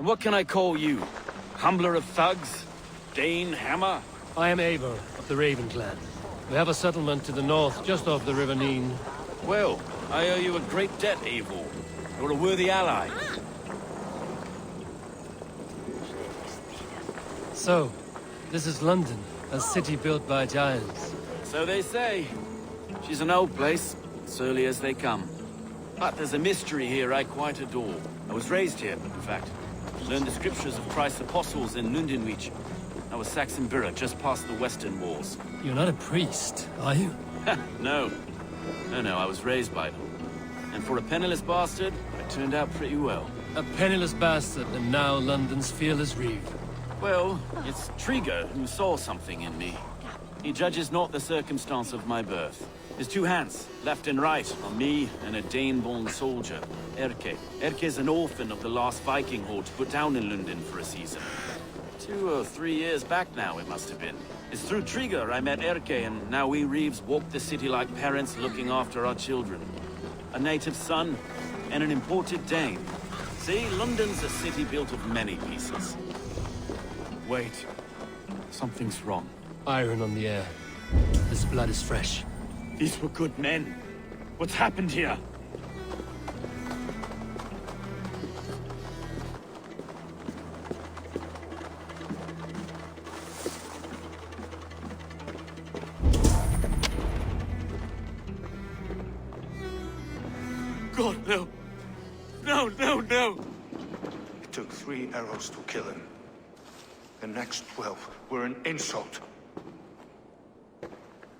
What can I call you? Humbler of thugs? Dane Hammer? I am Eivor of the Raven clan. We have a settlement to the north, just off the River Neen. Well, I owe you a great debt, Eivor. You're a worthy ally. So, this is London, a city built by giants. So they say. She's an old place, as early as they come. But there's a mystery here I quite adore. I was raised here, in fact. Learned the scriptures of Christ's apostles in Lundenwich. I was Saxon Borough, just past the western walls. You're not a priest, are you? No. No, I was raised by them. And for a penniless bastard, I turned out pretty well. A penniless bastard, and now London's fearless reeve. Well, it's Triga who saw something in me. He judges not the circumstance of my birth. His two hands, left and right, on me and a Dane-born soldier, Erke. Erke's an orphan of the last Viking horde put down in London for a season. 2 or 3 years back now, it must have been. It's through Triga I met Erke, and now we Reeves walk the city like parents looking after our children. A native son, and an imported Dane. See, London's a city built of many pieces. Wait. Something's wrong. Iron on the air. This blood is fresh. These were good men. What's happened here? God, no. No. It took 3 arrows to kill him. The next 12 were an insult.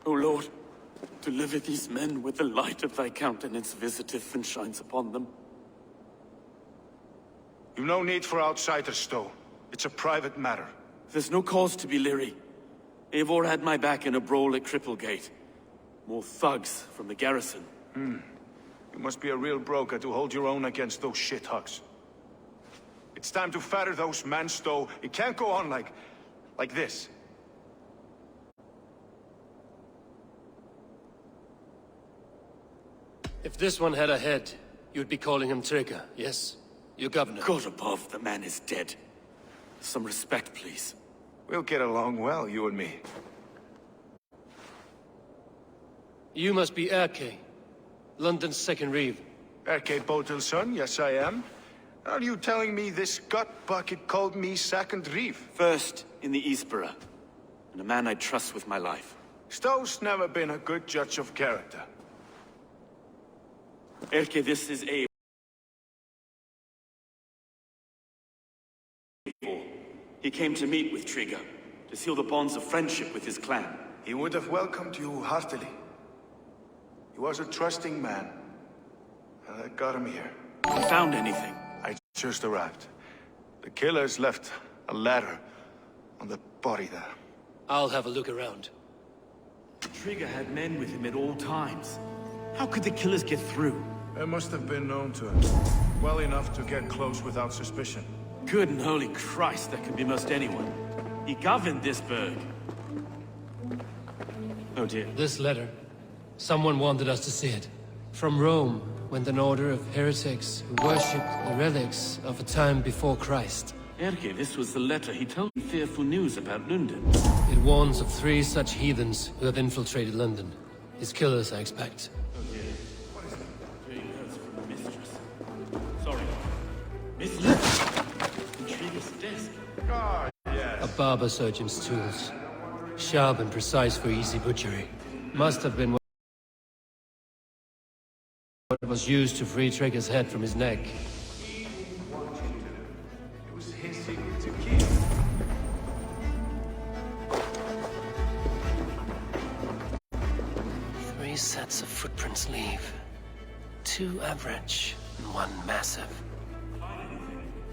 O Lord, deliver these men with the light of thy countenance visiteth and shines upon them. You've no need for outsiders, Stowe. It's a private matter. There's no cause to be leery. Eivor had my back in a brawl at Cripplegate. More thugs from the garrison. You must be a real broker to hold your own against those shithugs. It's time to fatter those men, Stowe. It can't go on like this. If this one had a head, you'd be calling him Trigger, yes? Your governor. God above, the man is dead. Some respect, please. We'll get along well, you and me. You must be Erke, London's second reeve. Erke Botel's son, yes I am. Are you telling me this gut bucket called me second reeve? First in the Eastborough, and a man I trust with my life. Stowe's never been a good judge of character. Erke, this is Eivor. He came to meet with Trigger, to seal the bonds of friendship with his clan. He would have welcomed you heartily. He was a trusting man. And I got him here. You found anything? I just arrived. The killers left a ladder on the body there. I'll have a look around. Trigger had men with him at all times. How could the killers get through? They must have been known to him. Well enough to get close without suspicion. Good and holy Christ, that could be most anyone. He governed this burg. Oh dear. This letter. Someone wanted us to see it. From Rome went an order of heretics who worshipped the relics of a time before Christ. Erke, this was the letter. He told me fearful news about London. It warns of 3 such heathens who have infiltrated London. His killers, I expect. Oh dear. What is it? Hearing notes from the mistress. Sorry. Mistress? Intrigue's desk. Ah, yes. A barber surgeon's tools. Sharp and precise for easy butchery. Must have been what was used to free Trigger's head from his neck. He wanted to. It was his secret to keep. 3 sets of footprints leave. 2 average and 1 massive.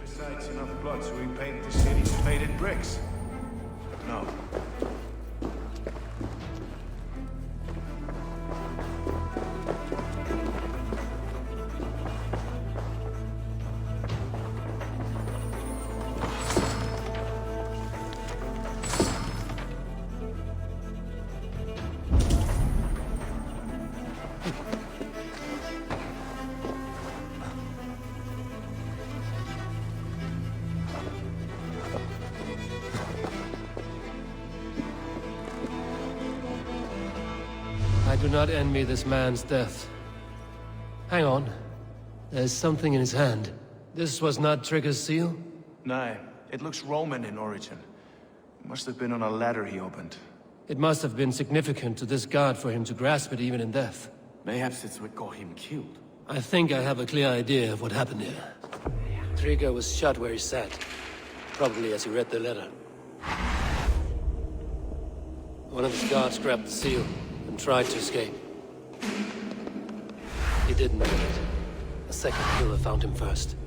Besides enough blood to repaint the city's faded bricks. No. I do not envy this man's death. Hang on. There's something in his hand. This was not Trigger's seal? No, it looks Roman in origin. Must have been on a ladder he opened. It must have been significant to this god for him to grasp it even in death. Mayhaps it's what got him killed. I think I have a clear idea of what happened here. Trigger was shot where he sat. Probably as he read the letter. One of his guards grabbed the seal and tried to escape. He didn't make it. A second killer found him first.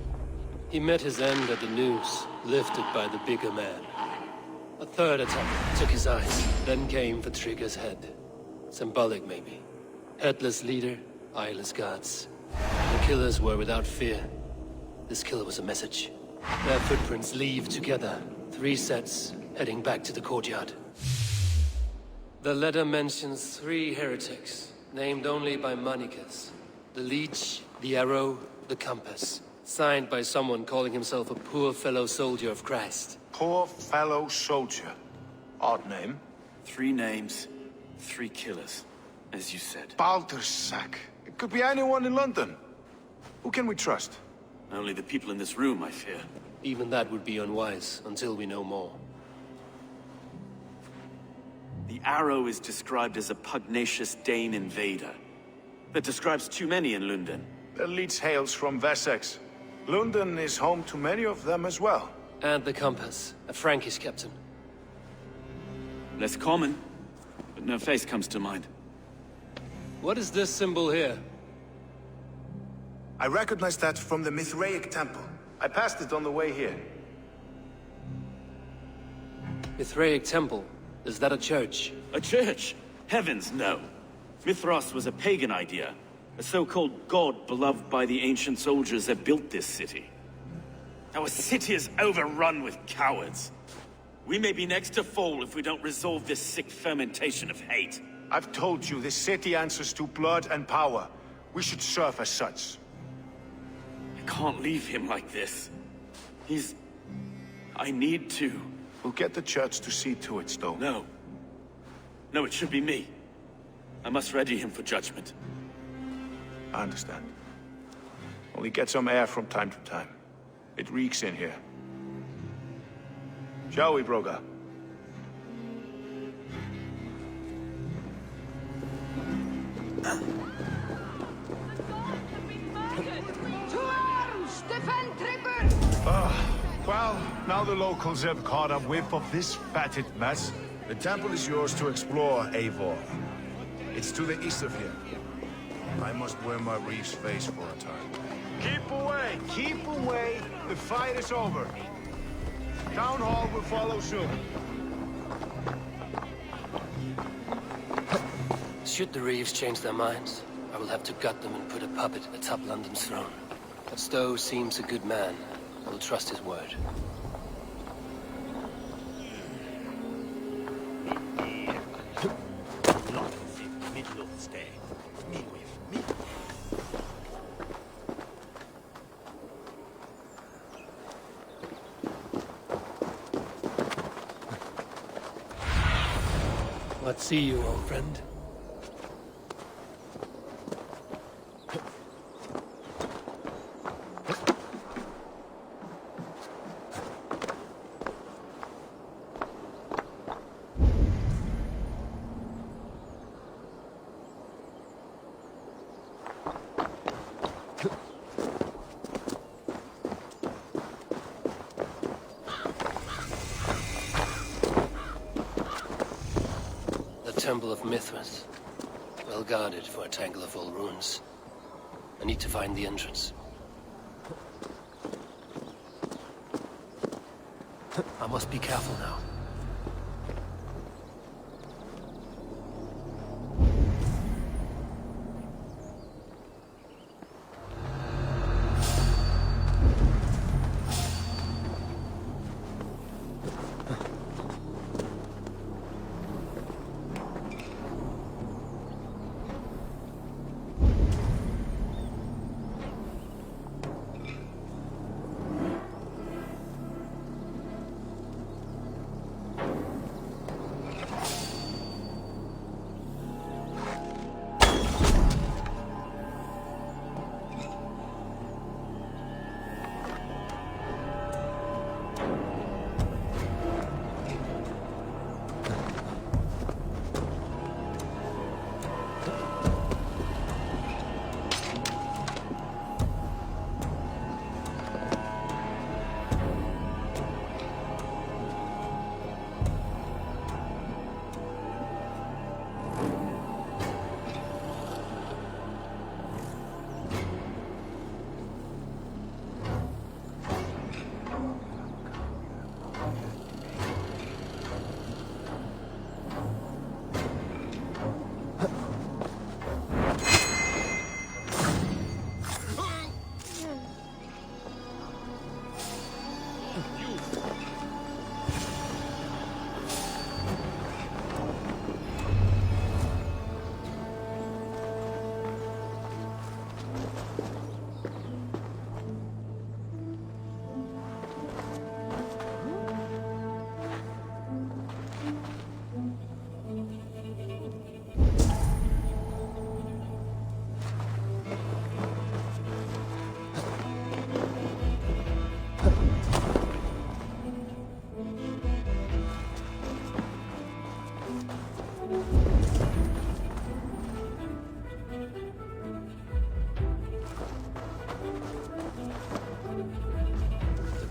He met his end at the noose, lifted by the bigger man. A third attack took his eyes, then came for Trigger's head. Symbolic, maybe. Headless leader, eyeless guards. The killers were without fear. This killer was a message. Their footprints leave together. 3 sets, heading back to the courtyard. The letter mentions 3 heretics, named only by Manicus. The Leech, the Arrow, the Compass. Signed by someone calling himself a poor fellow soldier of Christ. Poor fellow soldier. Odd name. 3 names, 3 killers, as you said. Baldersack. It could be anyone in London. Who can we trust? Only the people in this room, I fear. Even that would be unwise, until we know more. The Arrow is described as a pugnacious Dane invader. That describes too many in London. The Leech hails from Wessex. London is home to many of them as well. And the Compass, a Frankish captain. Less common, but no face comes to mind. What is this symbol here? I recognize that from the Mithraic temple. I passed it on the way here. Mithraic temple? Is that a church? A church? Heavens, no. Mithras was a pagan idea. A so-called god beloved by the ancient soldiers that built this city. Our city is overrun with cowards. We may be next to fall if we don't resolve this sick fermentation of hate. I've told you, this city answers to blood and power. We should serve as such. I can't leave him like this. I need to. We'll get the church to see to it, Stowe. No. No, it should be me. I must ready him for judgment. I understand. Only get some air from time to time. It reeks in here. Shall we, Broga? To arms! Defend Trigger! Well, now the locals have caught a whiff of this fatted mess. The temple is yours to explore, Eivor. It's to the east of here. I must wear my Reeve's face for a time. Keep away! Keep away! The fight is over. Town Hall will follow soon. Should the Reeves change their minds, I will have to gut them and put a puppet atop London's throne. But Stowe seems a good man. I will trust his word. What see you, old friend? Temple of Mithras. Well guarded for a tangle of old ruins. I need to find the entrance. I must be careful now.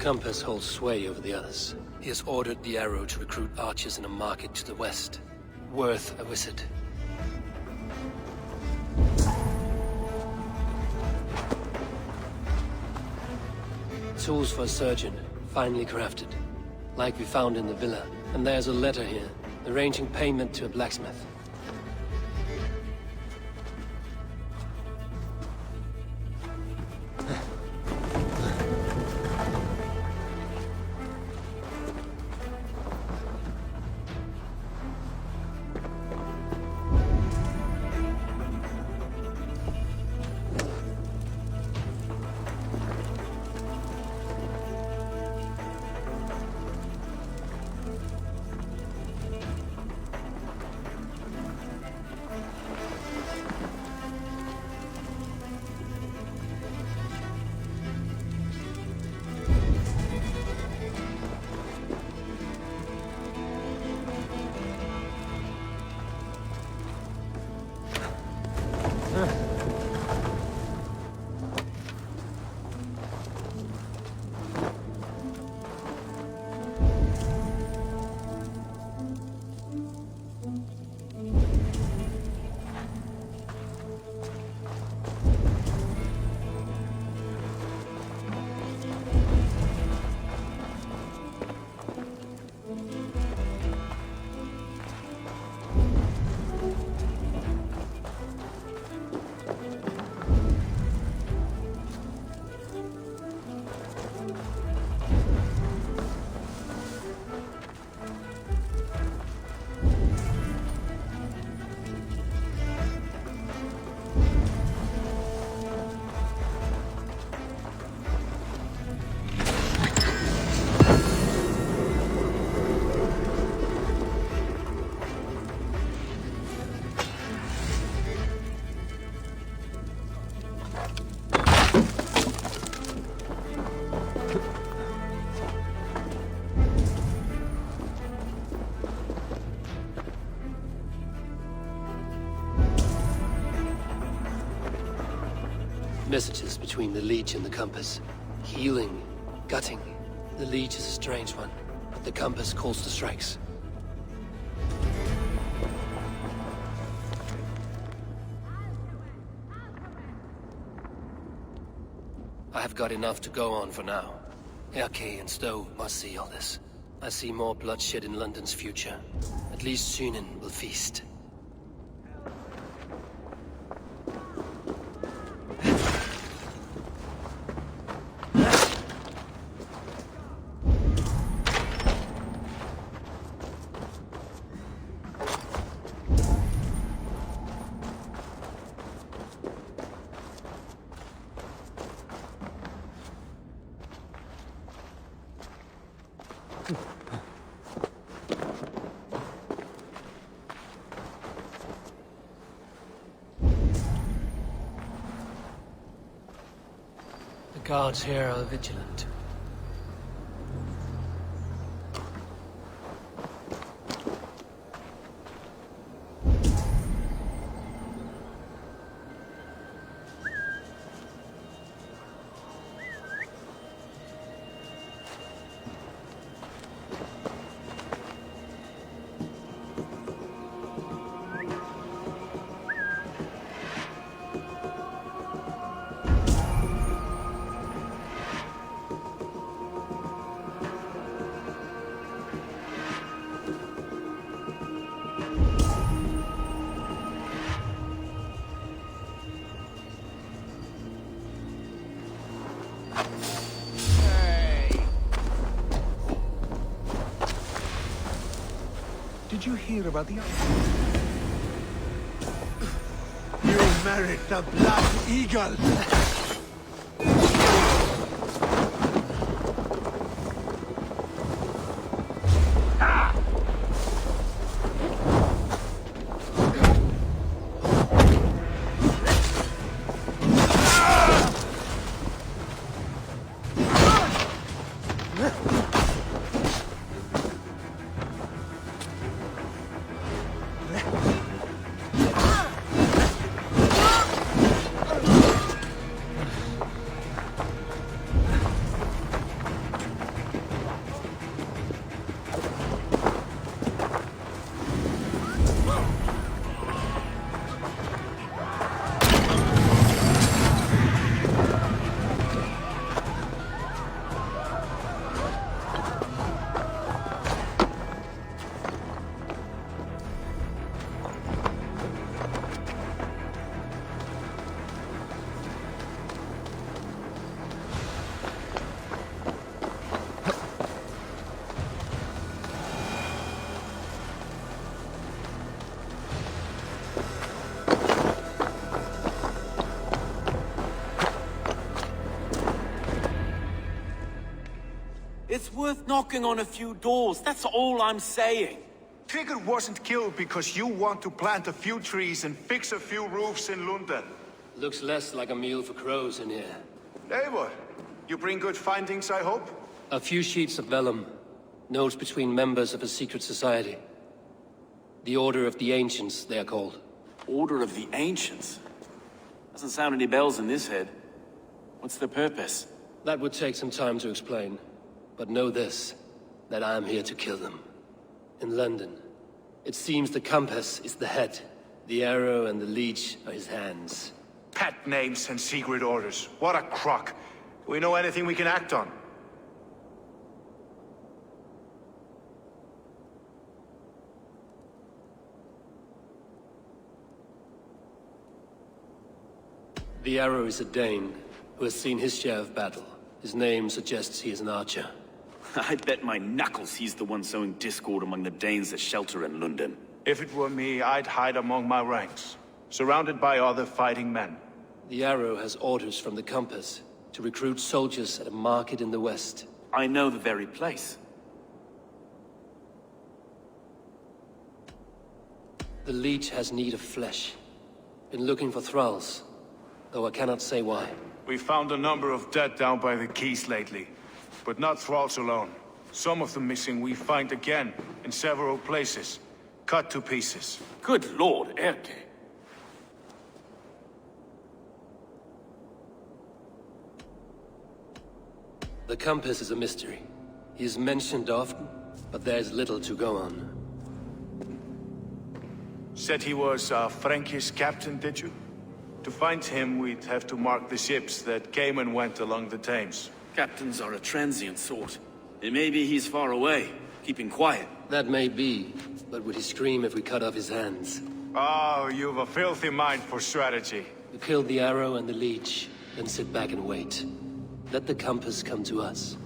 compass holds sway over the others. He has ordered the arrow to recruit archers in a market to the west. Worth a visit. Tools for a surgeon, finely crafted. Like we found in the villa. And there's a letter here, arranging payment to a blacksmith. Messages between the Leech and the Compass. Healing, gutting. The Leech is a strange one, but the Compass calls the strikes. I have got enough to go on for now. Erke and Stowe must see all this. I see more bloodshed in London's future. At least Sunan will feast. The guards here are vigilant. Did you hear about the... You merit the Black Eagle! It's worth knocking on a few doors, that's all I'm saying. Trigger wasn't killed because you want to plant a few trees and fix a few roofs in London. Looks less like a meal for crows in here. Eivor, you bring good findings, I hope? A few sheets of vellum. Notes between members of a secret society. The Order of the Ancients, they are called. Order of the Ancients? Doesn't sound any bells in this head. What's the purpose? That would take some time to explain. But know this, that I am here to kill them. In London, it seems the compass is the head. The arrow and the leech are his hands. Pet names and secret orders. What a crock. Do we know anything we can act on? The arrow is a Dane, who has seen his share of battle. His name suggests he is an archer. I bet my knuckles he's the one sowing discord among the Danes that shelter in London. If it were me, I'd hide among my ranks, surrounded by other fighting men. The arrow has orders from the compass to recruit soldiers at a market in the west. I know the very place. The leech has need of flesh. Been looking for thralls, though I cannot say why. We found a number of dead down by the quays lately, but not thralls alone. Some of the missing we find again in several places, cut to pieces. Good lord, Erke. The compass is a mystery. He is mentioned often, but there is little to go on. Said he was a Frankish captain, did you? To find him, we'd have to mark the ships that came and went along the Thames. Captains are a transient sort. It may be he's far away, keeping quiet. That may be, but would he scream if we cut off his hands? Oh, you've a filthy mind for strategy. We kill the arrow and the leech, then sit back and wait. Let the compass come to us.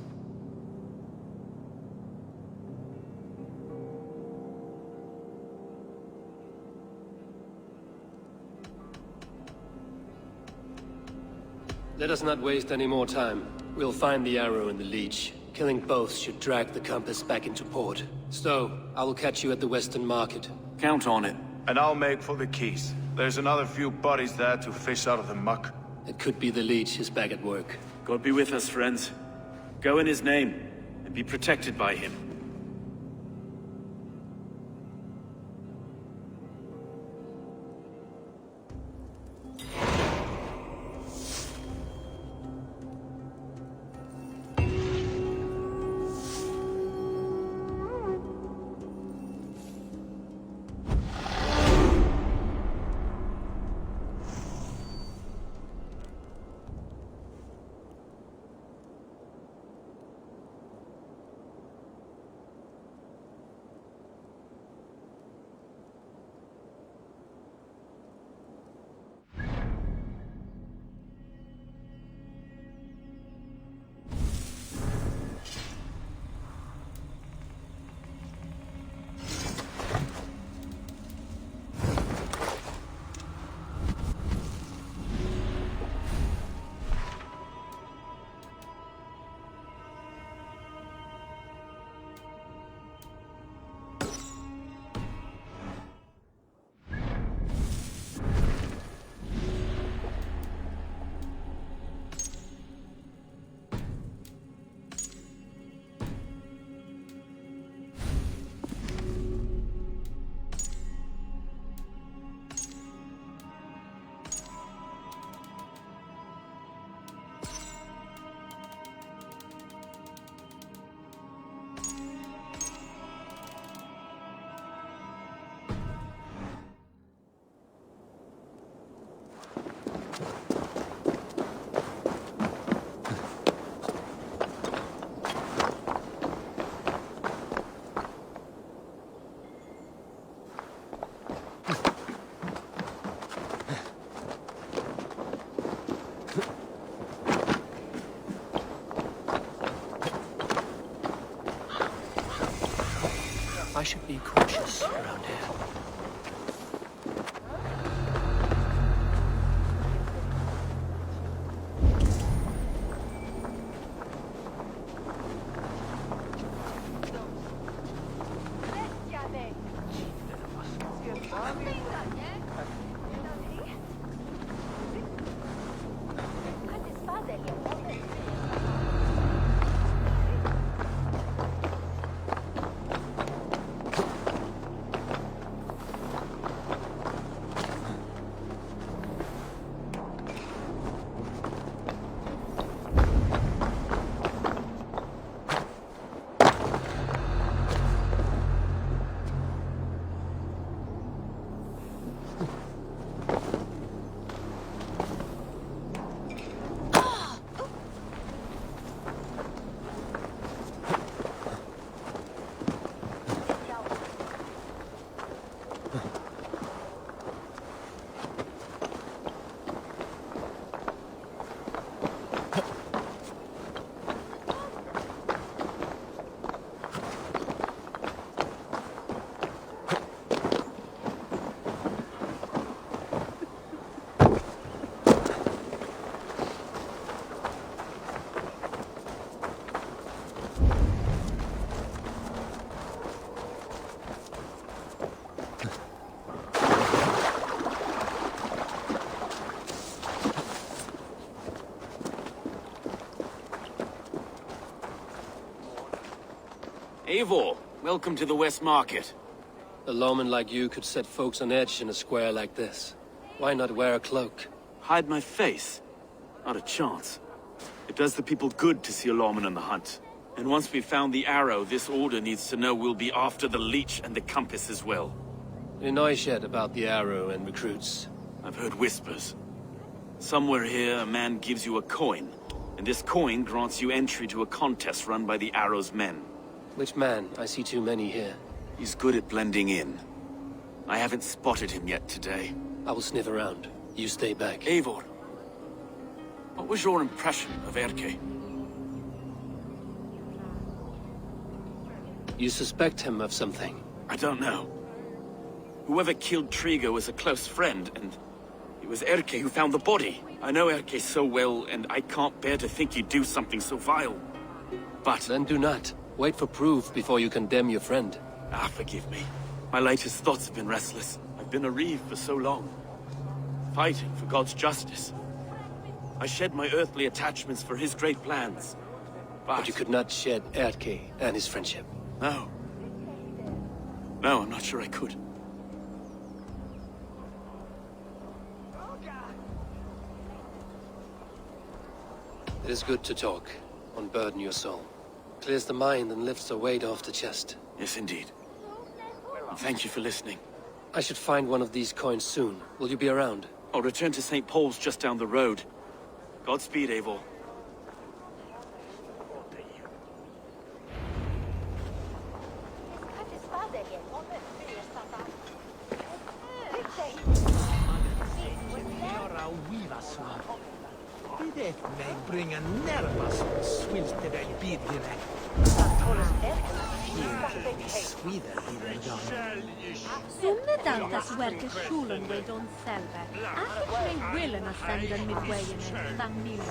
Let us not waste any more time. We'll find the arrow and the leech. Killing both should drag the compass back into port. So, I will catch you at the Western Market. Count on it. And I'll make for the quays. There's another few bodies there to fish out of the muck. It could be the leech is back at work. God be with us, friends. Go in his name, and be protected by him. I should be cautious around here. Eivor, welcome to the West Market. A lawman like you could set folks on edge in a square like this. Why not wear a cloak? Hide my face? Not a chance. It does the people good to see a lawman on the hunt. And once we've found the arrow, this order needs to know we'll be after the leech and the compass as well. Any noise yet about the arrow and recruits? I've heard whispers. Somewhere here, a man gives you a coin, and this coin grants you entry to a contest run by the Arrow's men. Which man? I see too many here. He's good at blending in. I haven't spotted him yet today. I will sniff around. You stay back. Eivor, what was your impression of Erke? You suspect him of something? I don't know. Whoever killed Triga was a close friend, and it was Erke who found the body. I know Erke so well, and I can't bear to think he'd do something so vile. But... Then do not. Wait for proof before you condemn your friend. forgive me. My latest thoughts have been restless. I've been a reeve for so long, fighting for God's justice. I shed my earthly attachments for his great plans. But you could not shed Erke and his friendship. No. No, I'm not sure I could. It is good to talk, unburden your soul. Clears the mind and lifts a weight off the chest. Yes, indeed. And thank you for listening. I should find one of these coins soon. Will you be around? I'll return to St. Paul's just down the road. Godspeed, Eivor. Det mig bringa närmast svilte dig bidgene. Summedantas verkar schulen vid don selber. Att mig willen att sända midwayen en familj.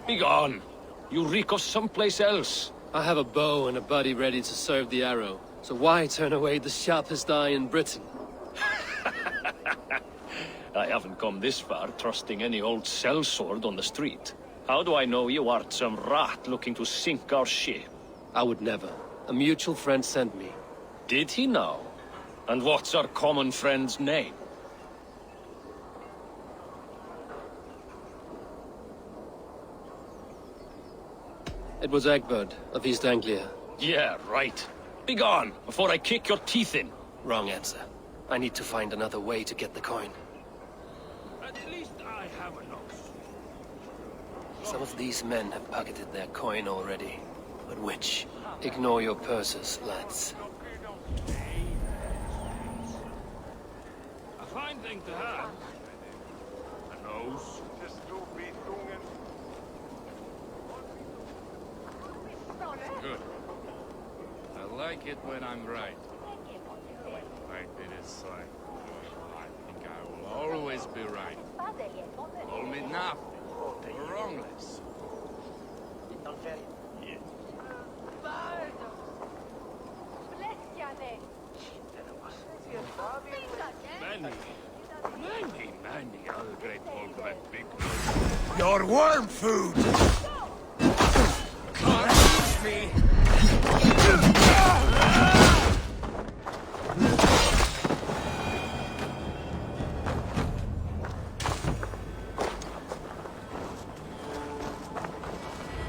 Be gone. You reek of someplace else. I have a bow and a buddy ready to serve the arrow. So why turn away the sharpest eye in Britain? I haven't come this far trusting any old sellsword on the street. How do I know you aren't some rat looking to sink our ship? I would never. A mutual friend sent me. Did he now? And what's our common friend's name? It was Egbert of East Anglia. Yeah, right. Begone, before I kick your teeth in. Wrong answer. I need to find another way to get the coin. At least I have enough. Some of these men have pocketed their coin already. But which? Ignore your purses, lads. A fine thing to have. A nose. Good. I like it when I'm right. Right, it is so. I think I will always be right. Call me nothing, or wrongless. Many other great folk have had big noses. Your worm food!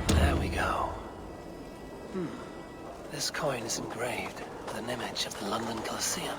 There we go. This coin is engraved with an image of the London Colosseum.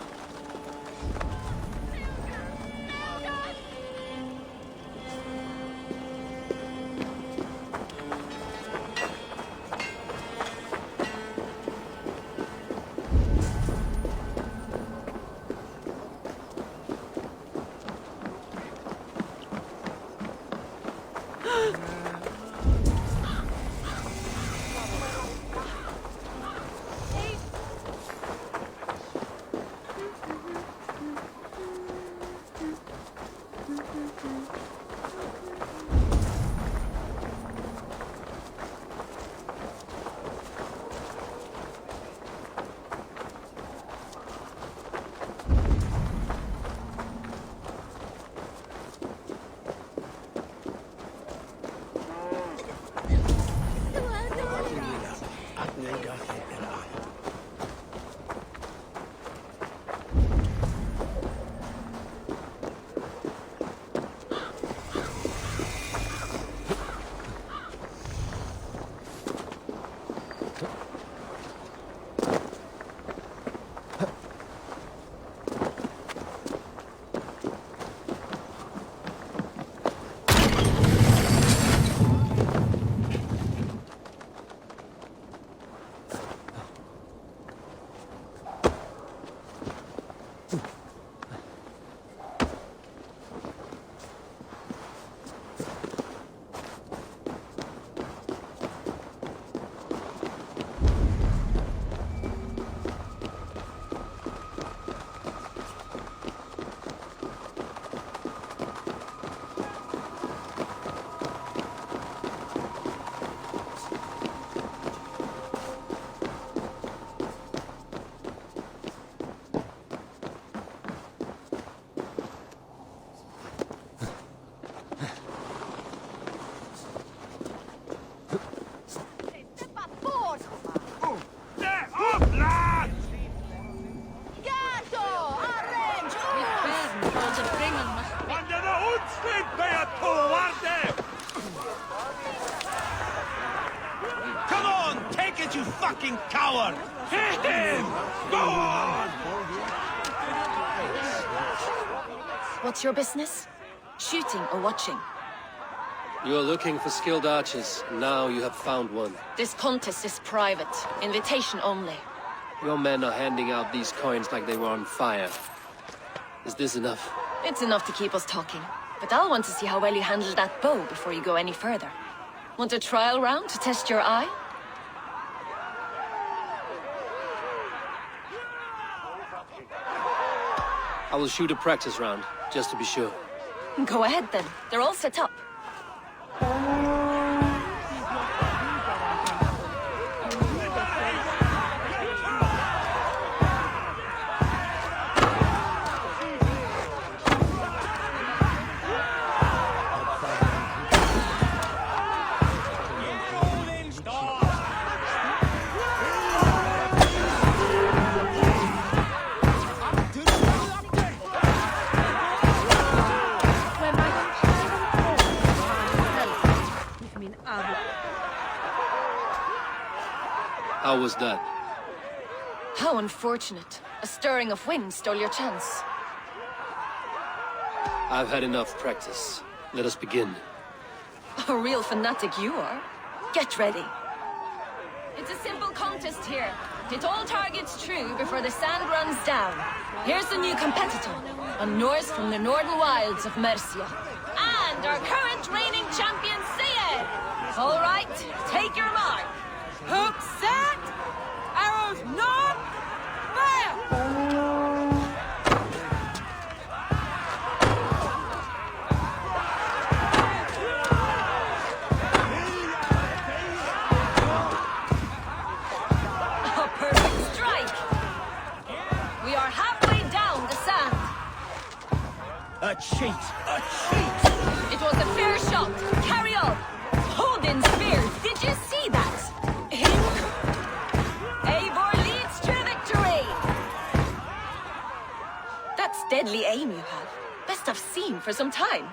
Come on, take it, you fucking coward! Hit him! Go on! What's your business? Shooting or watching? You're looking for skilled archers. Now you have found one. This contest is private. Invitation only. Your men are handing out these coins like they were on fire. Is this enough? It's enough to keep us talking. But I'll want to see how well you handle that bow before you go any further. Want a trial round to test your eye? I will shoot a practice round, just to be sure. Go ahead then. They're all set up. How was that? How unfortunate. A stirring of wind stole your chance. I've had enough practice. Let us begin. A real fanatic you are. Get ready. It's a simple contest here. Hit all targets true before the sand runs down. Here's the new competitor, a Norse from the northern wilds of Mercia. And our current reigning champion, Sia! All right, take your mark. Hook set! Arrows not! Fire! A perfect strike! We are halfway down the sand. A cheat! A cheat! It was a fair shot. Carry on. Odin's spear. Did you see that? Eivor leads to victory. That's deadly aim you have. Best I've seen for some time.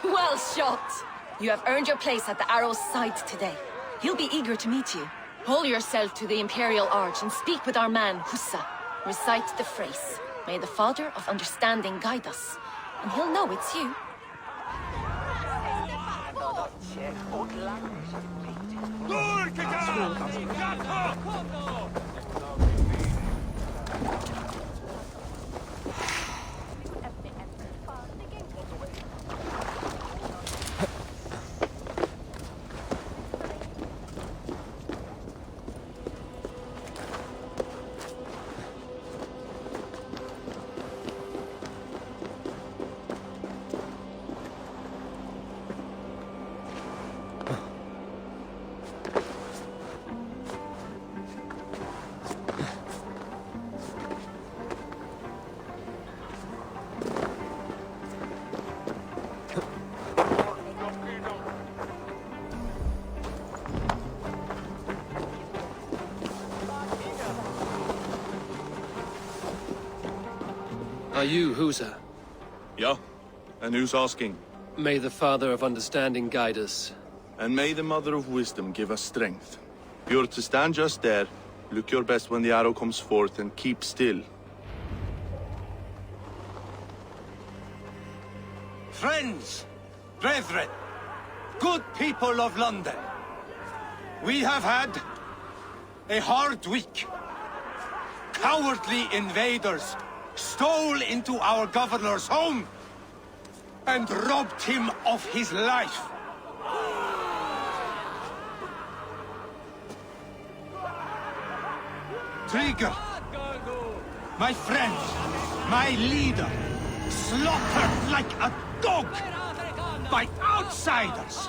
Well shot. You have earned your place at the arrow's side today. He'll be eager to meet you. Hold yourself to the Imperial Arch and speak with our man, Hussa. Recite the phrase. May the Father of Understanding guide us. And he'll know it's you. Are you Husa? Yeah? And who's asking? May the Father of Understanding guide us. And may the Mother of Wisdom give us strength. You're to stand just there, look your best when the arrow comes forth, and keep still. Friends, brethren, good people of London, we have had a hard week. Cowardly invaders stole into our governor's home and robbed him of his life. Trigger, my friend, my leader, slaughtered like a dog by outsiders,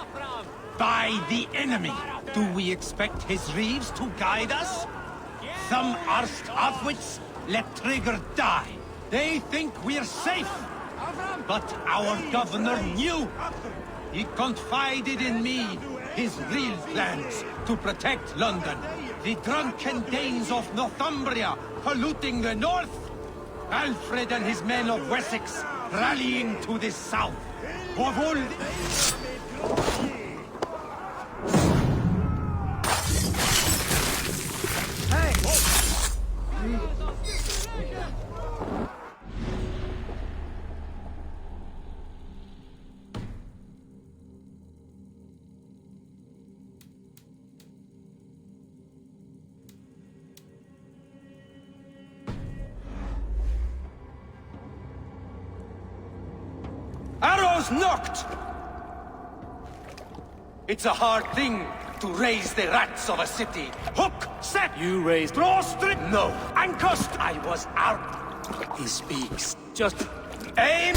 by the enemy. Do we expect his reeves to guide us? Some arsed outwits let Trigger die. They think we're safe. But our governor knew. He confided in me his real plans to protect London. The drunken Danes of Northumbria polluting the north. Alfred and his men of Wessex rallying to the south. Of all... Arrows knocked! It's a hard thing to raise the rats of a city. Hook, set! You raised... Draw strip! No. Anchors! I was out. He speaks. Just... Aim!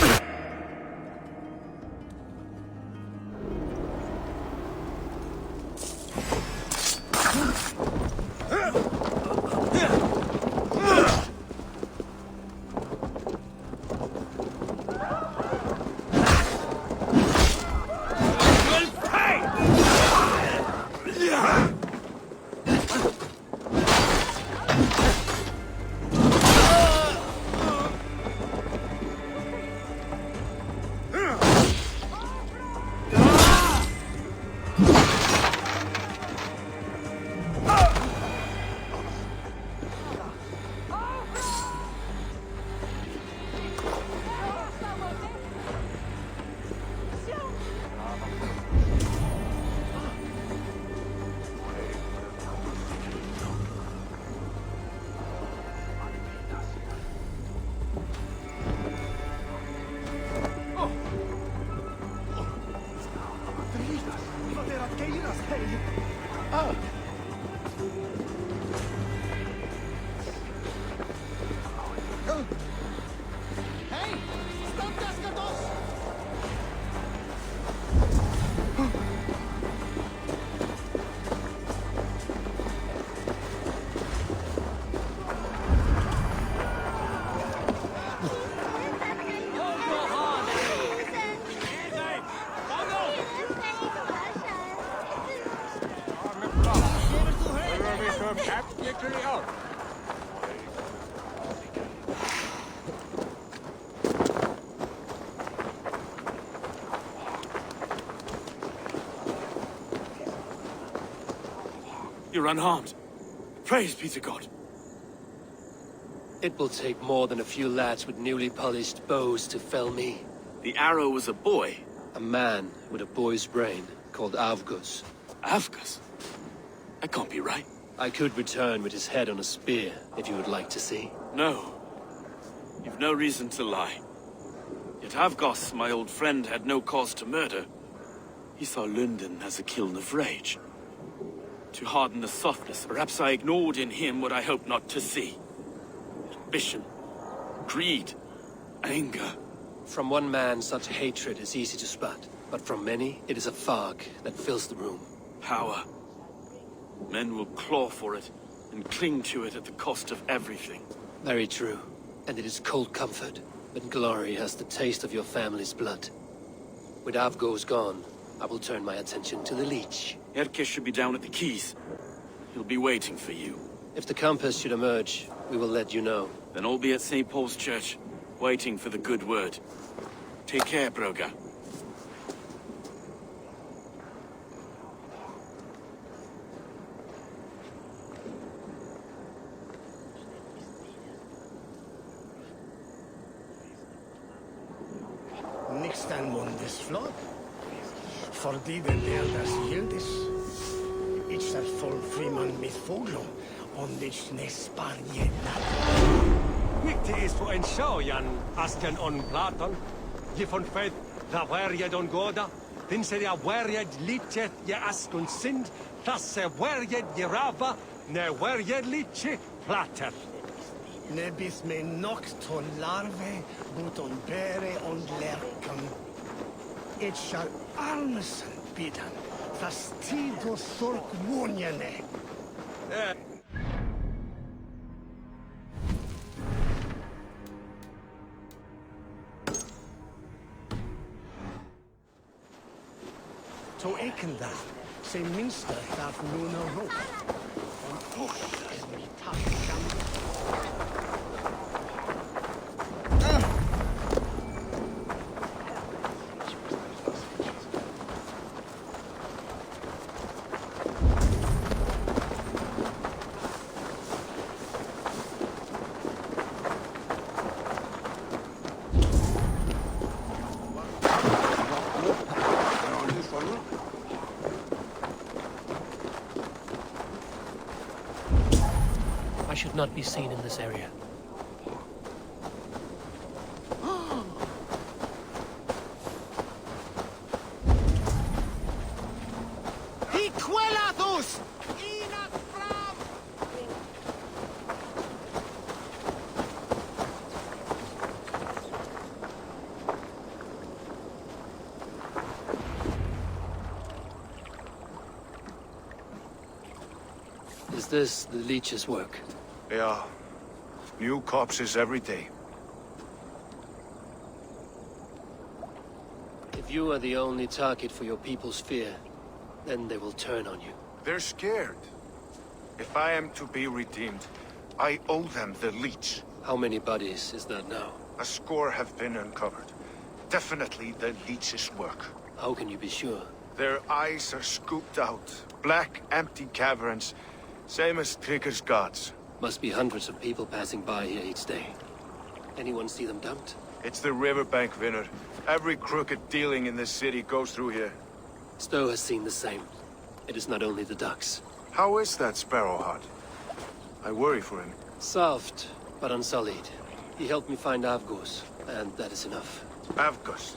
You're unharmed. Praise be to God. It will take more than a few lads with newly polished bows to fell me. The arrow was a boy. A man with a boy's brain, called Avgus. Avgus? That can't be right. I could return with his head on a spear, if you would like to see. No. You've no reason to lie. Yet Avgos, my old friend, had no cause to murder. He saw London as a kiln of rage. To harden the softness, perhaps I ignored in him what I hoped not to see. Ambition, greed, anger. From one man, such hatred is easy to spot. But from many, it is a fog that fills the room. Power. Men will claw for it, and cling to it at the cost of everything. Very true. And it is cold comfort. But glory has the taste of your family's blood. With Avgos gone, I will turn my attention to the Leech. Erke should be down at the quays. He'll be waiting for you. If the compass should emerge, we will let you know. Then I'll be at St. Paul's Church, waiting for the good word. Take care, Broga. Nixtan mundes flott. Fordi det lærdas gildes. Ich er voll friman mit Voglo. Und ich nespar jedna. Nikte is for en show, Jan Asken on Platon. Je von Fed, da werjed on Goda. Din se ja werjed lichet je askun sind. Das se werjed je rava. Ne werjed liche plater. Ne bis me noct ton larve, but on bere on lerken. It shall almesen bidan. Fastido sork munjene. To ekenda, se minster darf luna rot. Und ich es mi tackam. I should not be seen in this area. Is this the Leech's work? Yeah. New corpses every day. If you are the only target for your people's fear, then they will turn on you. They're scared. If I am to be redeemed, I owe them the Leech. How many bodies is that now? A score have been uncovered. Definitely the Leech's work. How can you be sure? Their eyes are scooped out. Black, empty caverns. Same as Trigger's gods. Must be hundreds of people passing by here each day. Anyone see them dumped? It's the riverbank, Vinner. Every crooked dealing in this city goes through here. Stowe has seen the same. It is not only the ducks. How is that Sparrowheart? I worry for him. Soft, but unsullied. He helped me find Avgos, and that is enough. Avgus.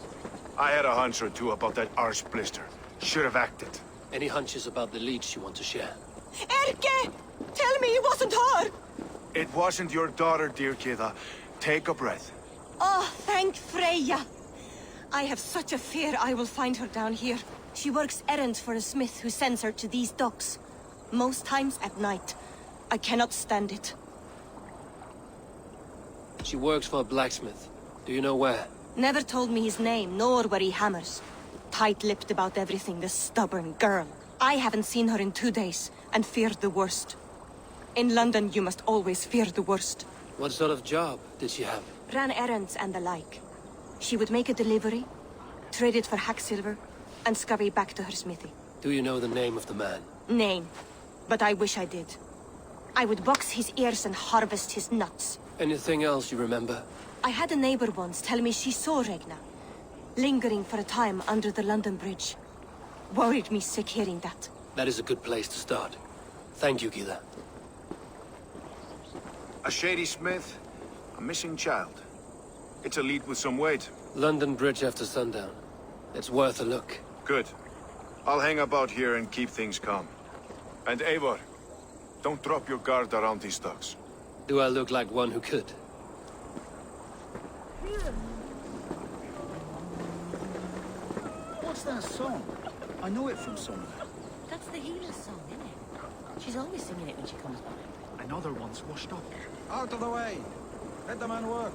I had a hunch or two about that arse blister. Should have acted. Any hunches about the leads you want to share? Erke! Tell me it wasn't her! It wasn't your daughter, dear Kida. Take a breath. Oh, thank Freya. I have such a fear I will find her down here. She works errands for a smith who sends her to these docks. Most times at night. I cannot stand it. She works for a blacksmith. Do you know where? Never told me his name, nor where he hammers. Tight-lipped about everything, the stubborn girl. I haven't seen her in 2 days, and feared the worst. In London, you must always fear the worst. What sort of job did she have? Ran errands and the like. She would make a delivery, trade it for hack silver, and scurry back to her smithy. Do you know the name of the man? Name. But I wish I did. I would box his ears and harvest his nuts. Anything else you remember? I had a neighbor once tell me she saw Regna, lingering for a time under the London Bridge. Worried me sick hearing that. That is a good place to start. Thank you, Gila. A shady smith, a missing child. It's a lead with some weight. London Bridge after sundown. It's worth a look. Good. I'll hang about here and keep things calm. And Eivor, don't drop your guard around these docks. Do I look like one who could? What's that song? I know it from somewhere. That's the healer's song, isn't it? She's always singing it when she comes by. Another one's washed up. Out of the way! Let the man work.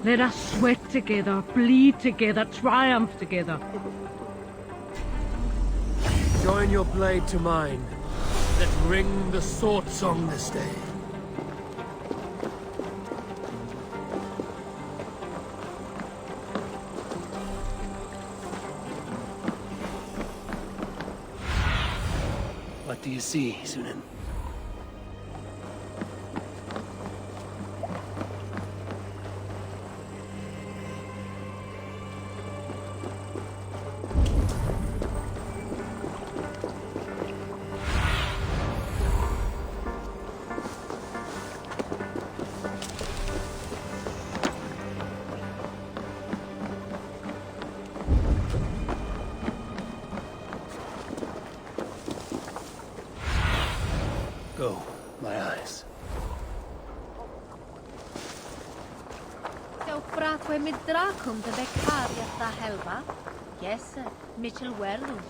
Let us sweat together, bleed together, triumph together. Join your blade to mine. Let ring the sword song this day. What do you see, Sunan? Go, my eyes. Seu fratwe mit dracum de beccaria da helva? Yes, sir. Mitchell Werlun.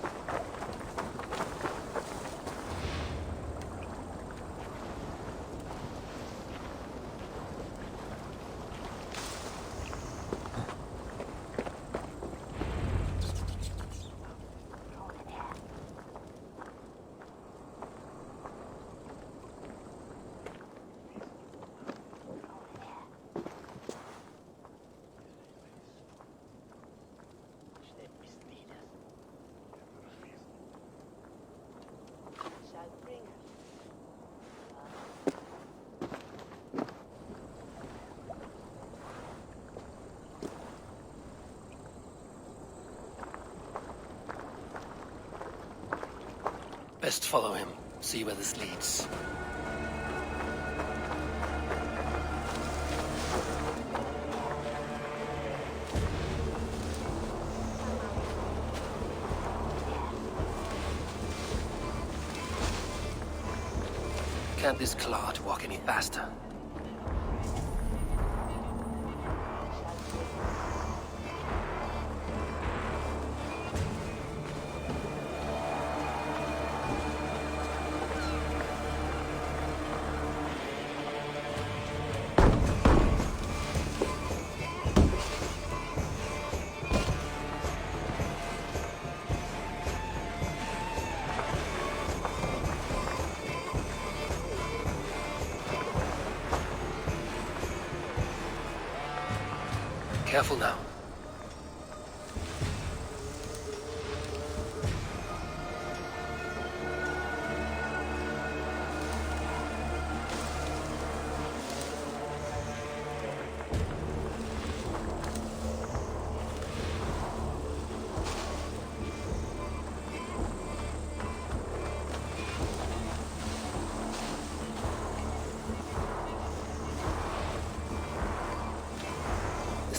Best follow him. See where this leads. Can't this clod walk any faster? Careful now.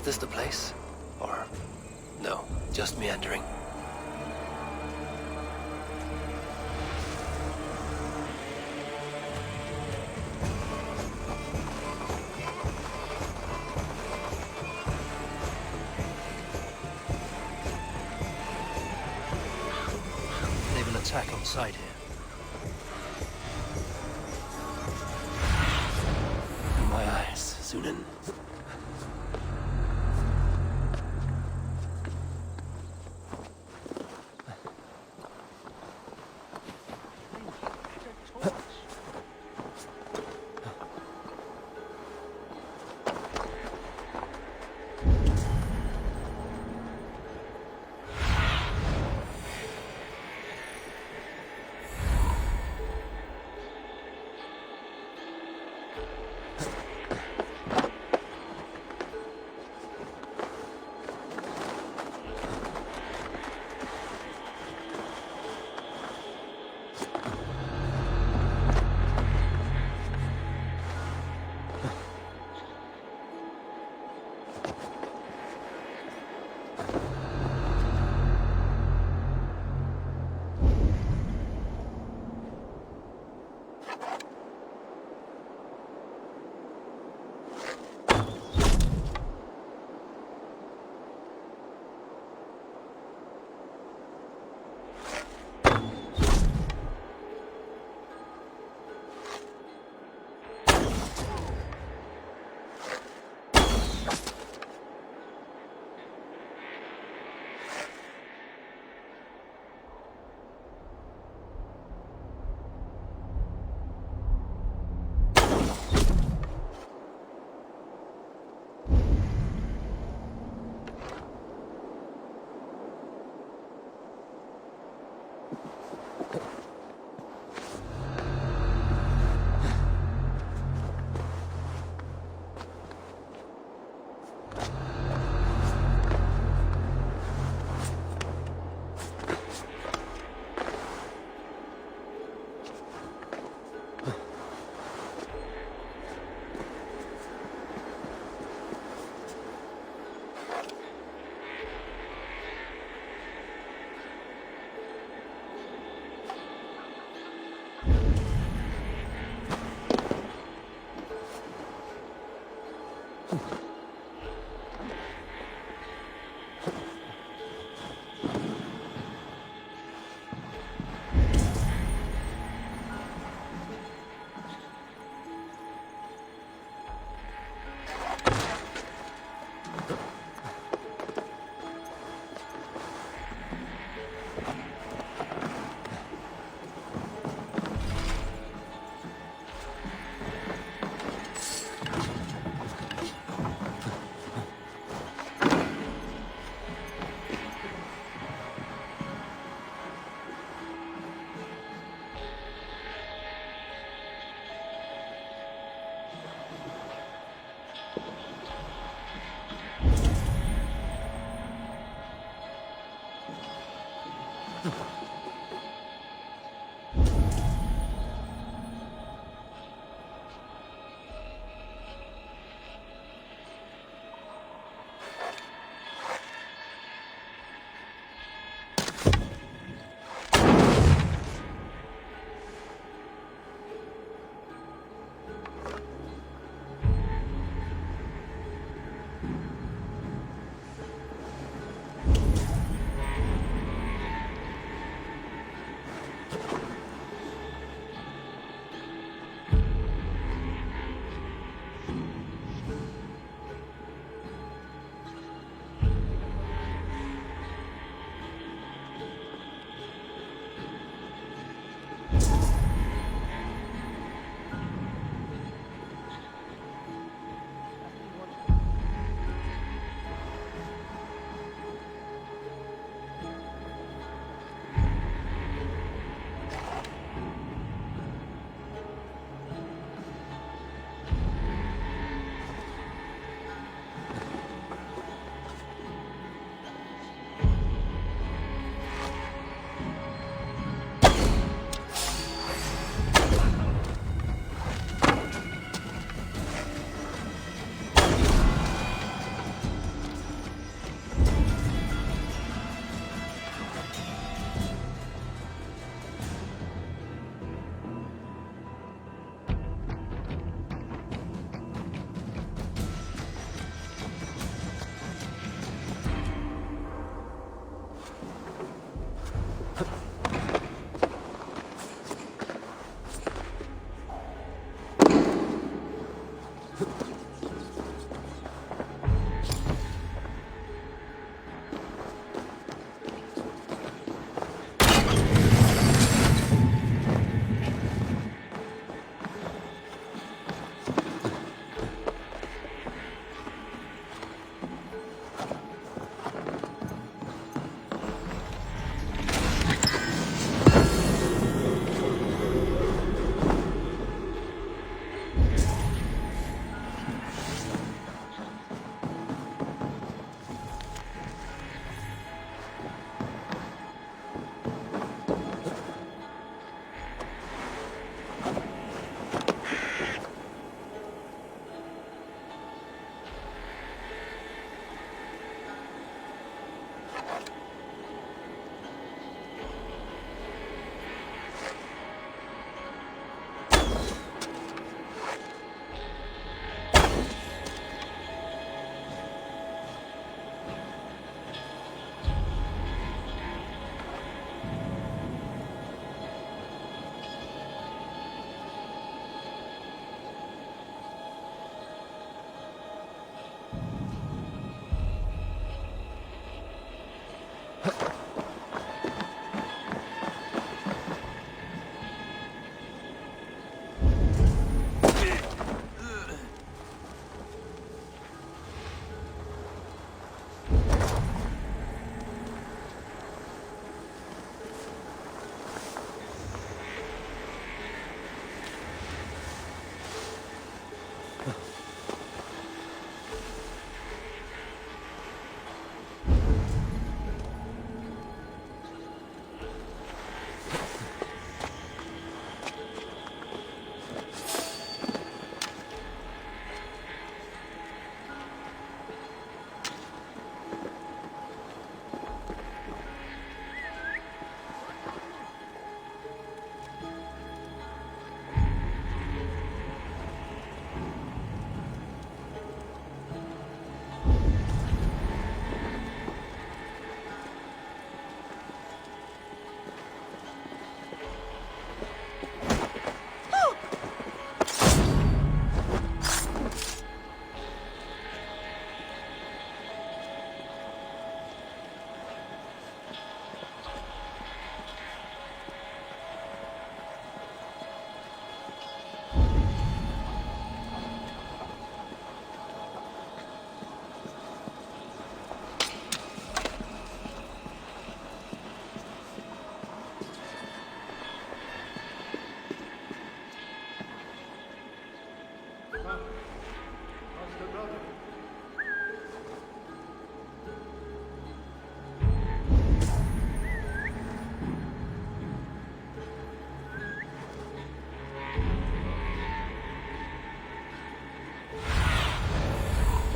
this the place? Or no, just meandering? They will attack on sight here. My eyes, Sunan.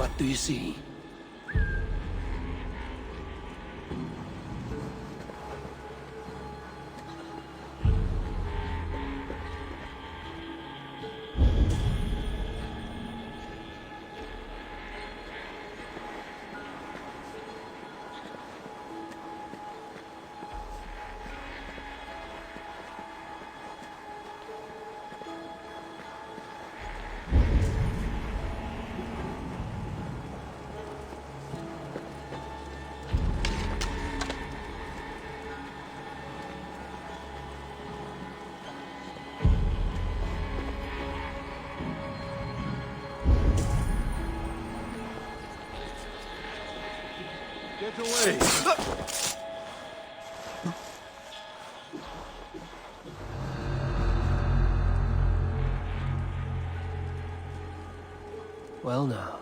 What do you see? Get away! Well now.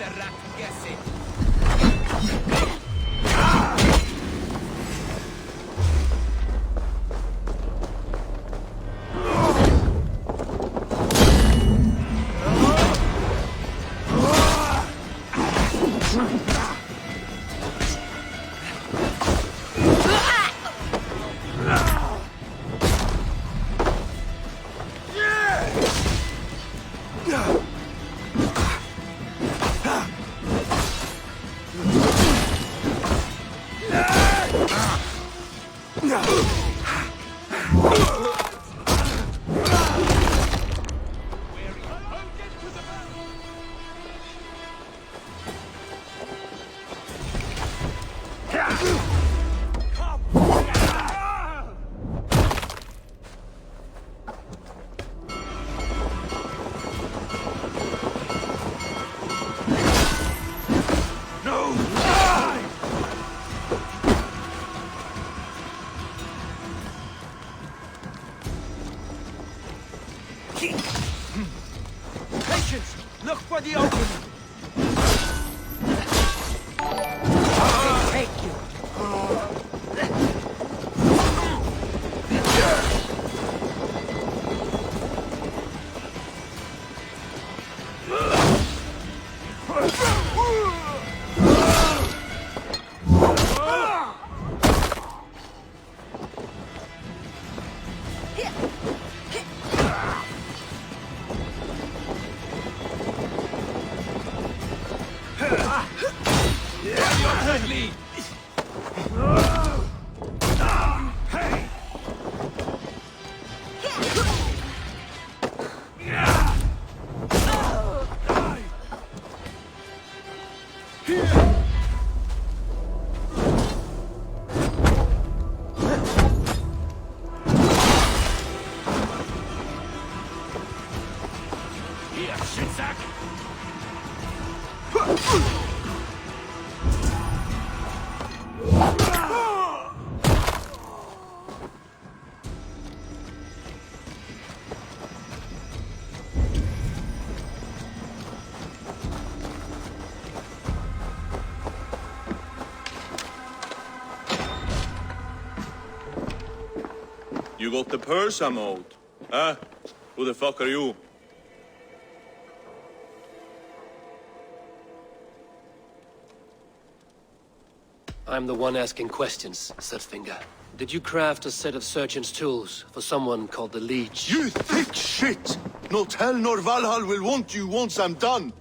the rat guessing. Patience! Look for the opening! Take you! Here, shitsack! You got the purse I'm owed? Huh? Who the fuck are you? I'm the one asking questions, Setfinger. Did you craft a set of surgeon's tools for someone called the Leech? You thick shit! Not hell nor Valhall will want you once I'm done!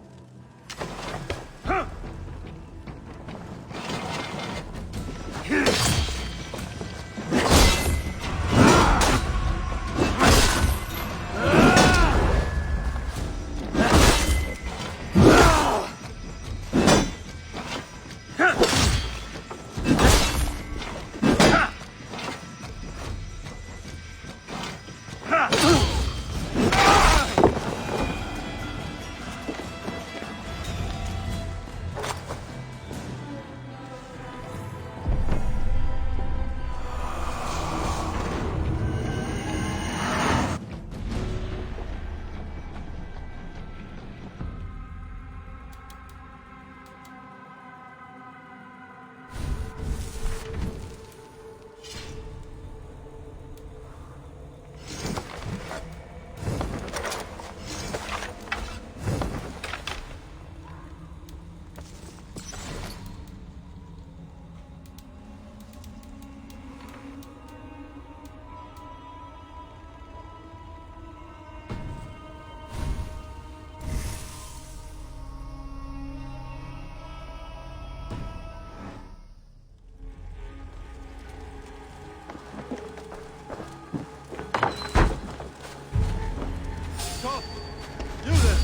Stop! You there!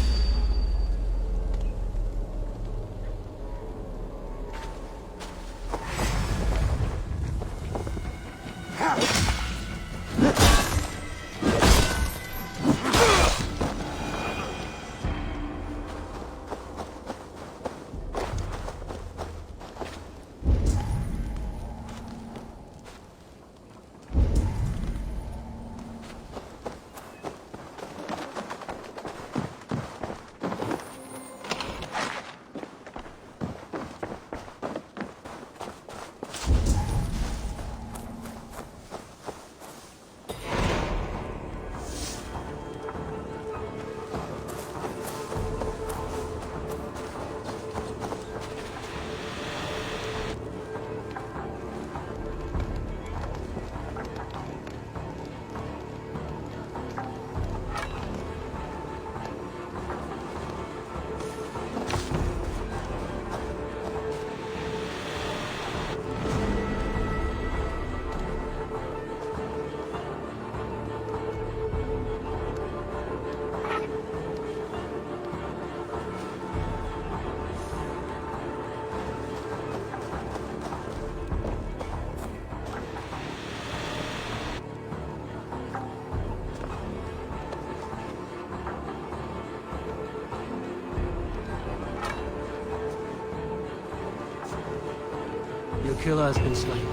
killer has been slain.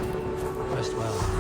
Rest well.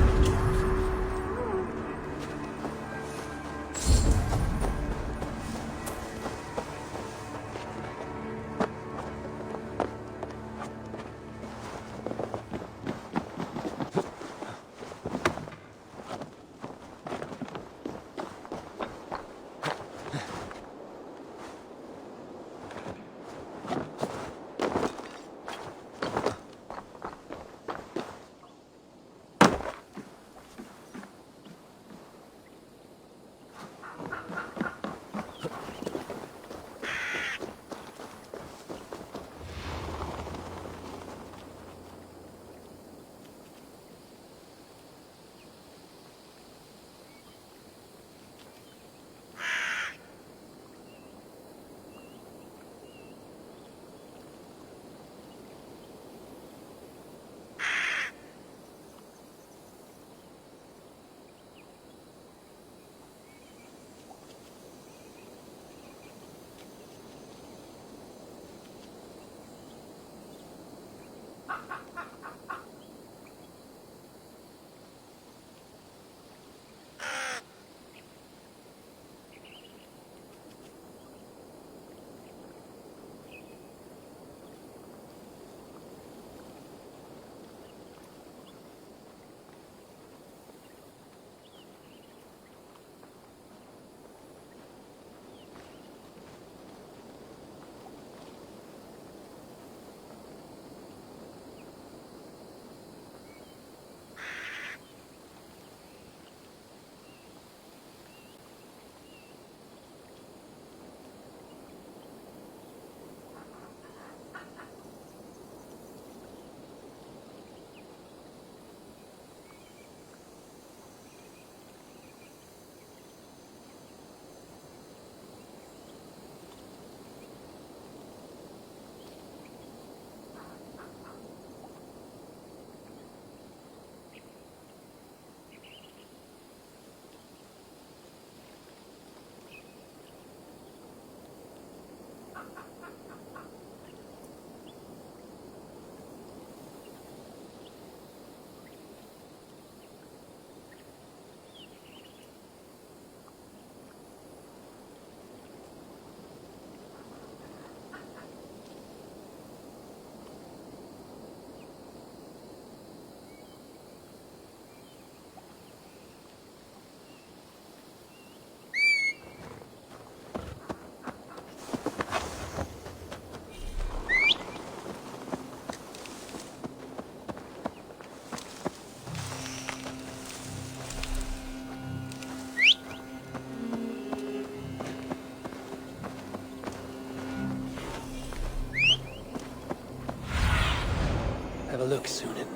Have a look, Sunan.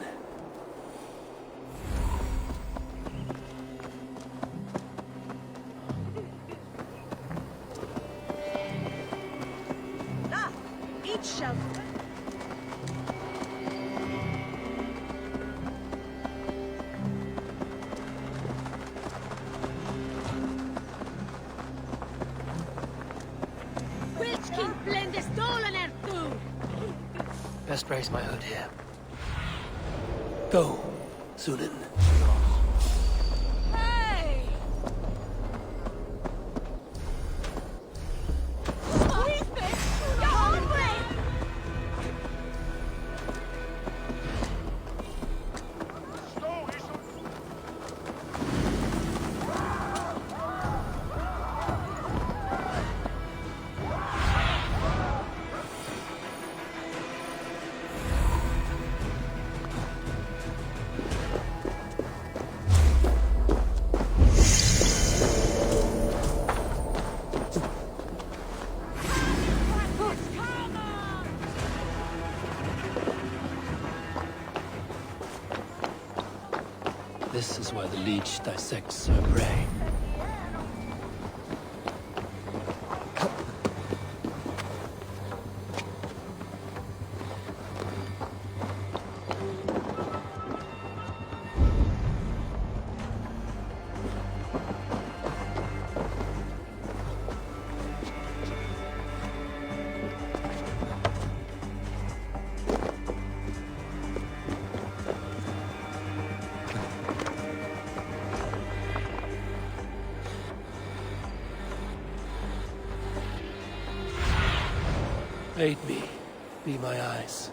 Ah, eat shelf. Which can blend the stolen air too? Best raise my hood here. Go, Sunan. Hey! Squeeze this! You're hungry! This is where the leech dissects her prey. Aid me. Be my eyes.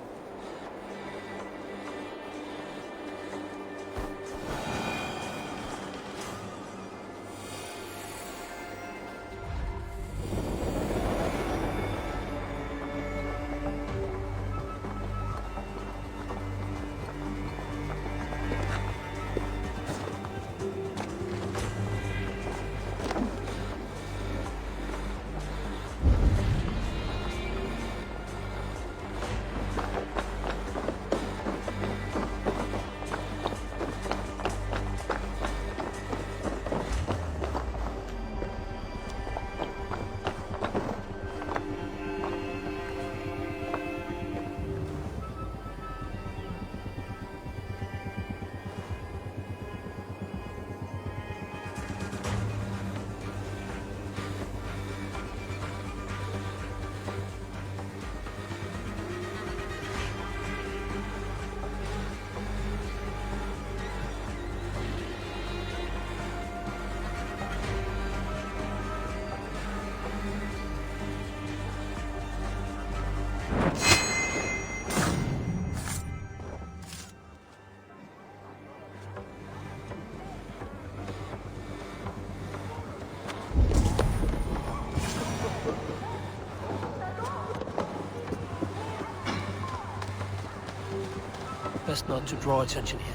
Best not to draw attention here.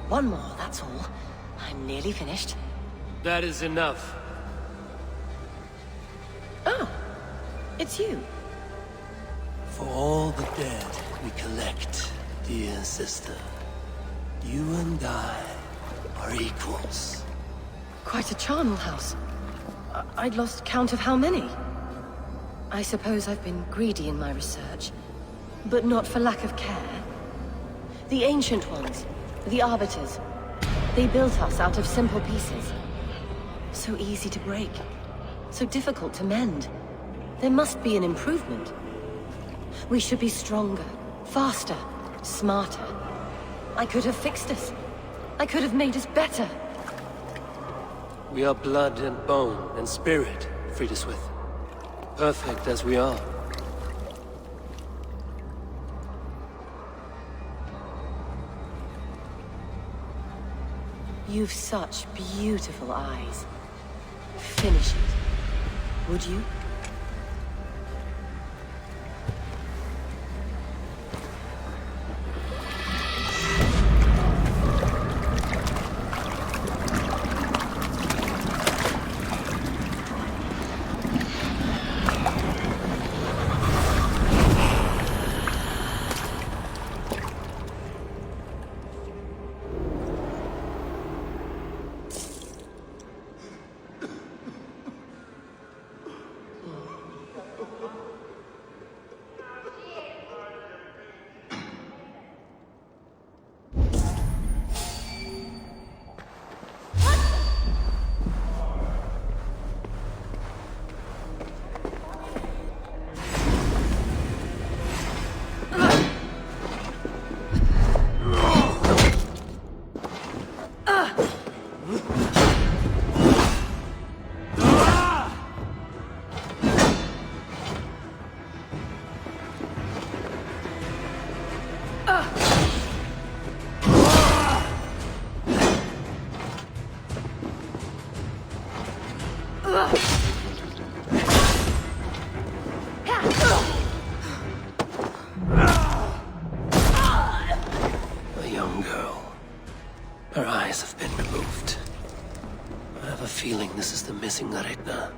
One more, that's all. I'm nearly finished. That is enough. Oh, it's you. For all the dead we collect, dear sister, you and I are equals. Quite a charnel house. I'd lost count of how many. I suppose I've been greedy in my research, but not for lack of care. The Ancient Ones, the Arbiters, they built us out of simple pieces. So easy to break, so difficult to mend. There must be an improvement. We should be stronger, faster, smarter. I could have fixed us. I could have made us better. We are blood and bone and spirit, Friedeswith. Perfect as we are. You've such beautiful eyes. Finish it, would you? A young girl. Her eyes have been removed. I have a feeling this is the missing Retna.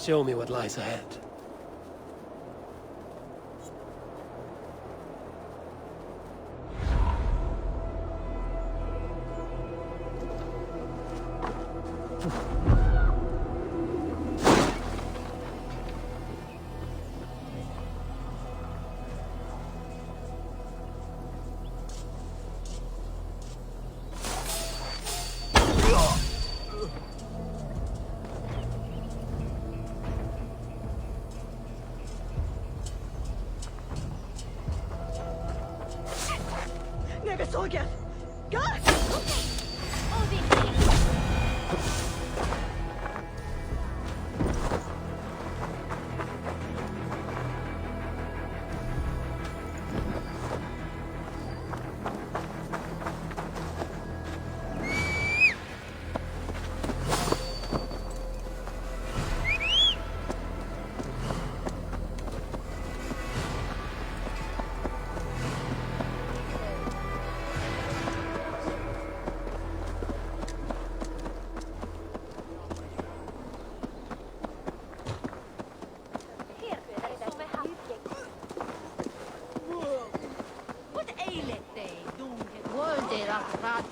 Show me what lies ahead. Never saw you. God!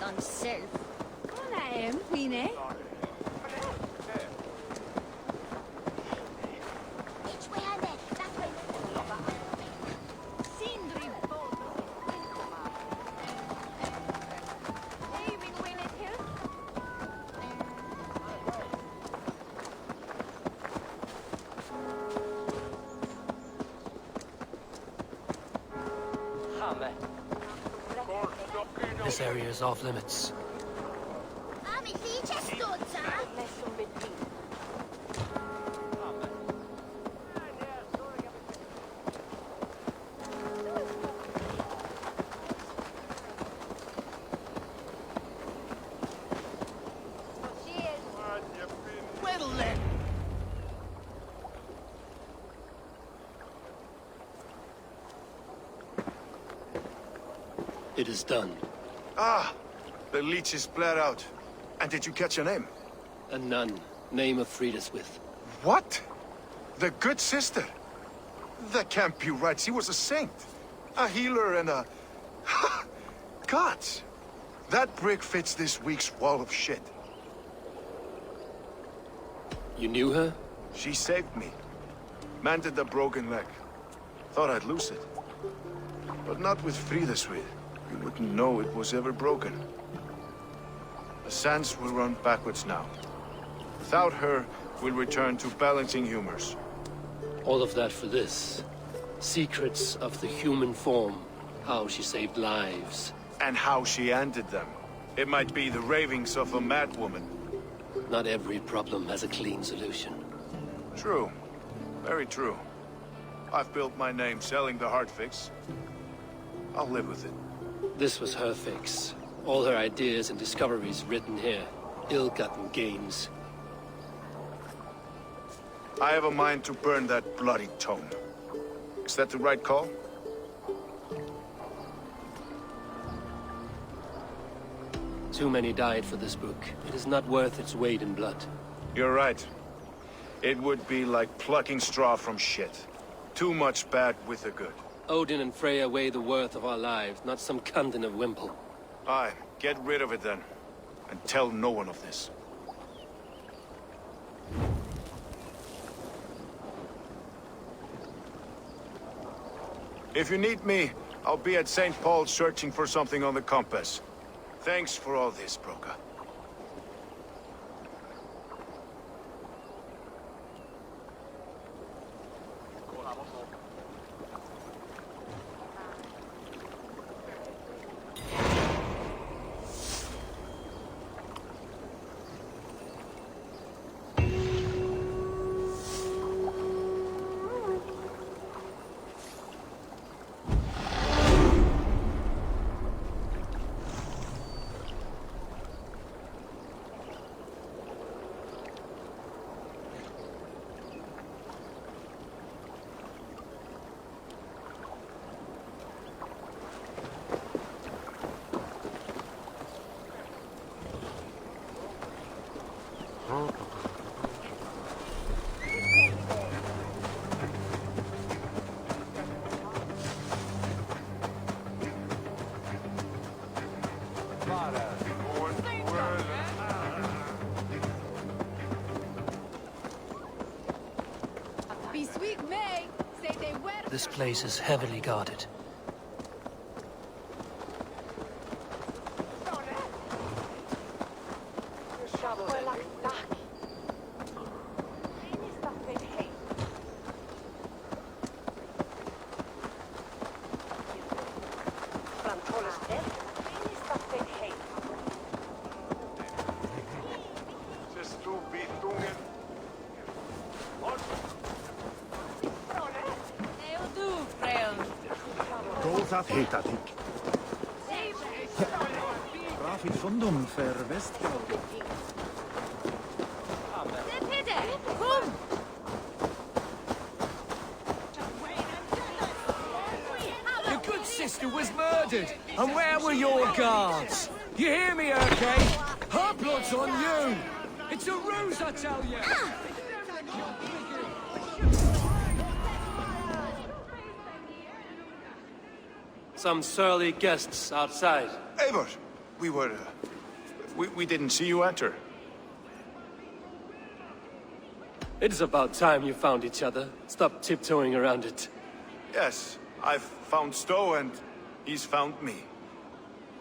on self. On hem, Queenie. This area is off limits. It is done. Ah! The leech is bled out. And did you catch her name? A nun. Name of Friedaswith. What? The good sister? That can't be right. She was a saint. A healer and a... Gods! That brick fits this week's wall of shit. You knew her? She saved me. Mended the broken leg. Thought I'd lose it. But not with Friedaswith. You wouldn't know it was ever broken. The sands will run backwards now. Without her, we'll return to balancing humors. All of that for this. Secrets of the human form. How she saved lives. And how she ended them. It might be the ravings of a madwoman. Not every problem has a clean solution. True. Very true. I've built my name selling the heart fix. I'll live with it. This was her fix. All her ideas and discoveries written here. Ill-gotten gains. I have a mind to burn that bloody tome. Is that the right call? Too many died for this book. It is not worth its weight in blood. You're right. It would be like plucking straw from shit. Too much bad with the good. Odin and Freya weigh the worth of our lives, not some cunt in a wimple. Aye, get rid of it then. And tell no one of this. If you need me, I'll be at St. Paul's searching for something on the compass. Thanks for all this, Broca. This place is heavily guarded. Dat heet dat ik. Rafid fundum för Västgal. Kom! Your good sister was murdered, and where were your guards? You hear me, okay? Her blood's on you! It's a ruse, I tell you! Some surly guests outside. Eivor, we didn't see you enter. It is about time you found each other. Stop tiptoeing around it. Yes, I've found Stowe and he's found me.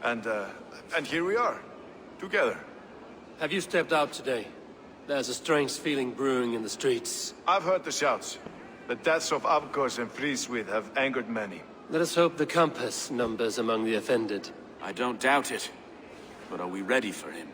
And here we are, together. Have you stepped out today? There's a strange feeling brewing in the streets. I've heard the shouts. The deaths of Avgos and Frieswith have angered many. Let us hope the compass numbers among the offended. I don't doubt it. But are we ready for him?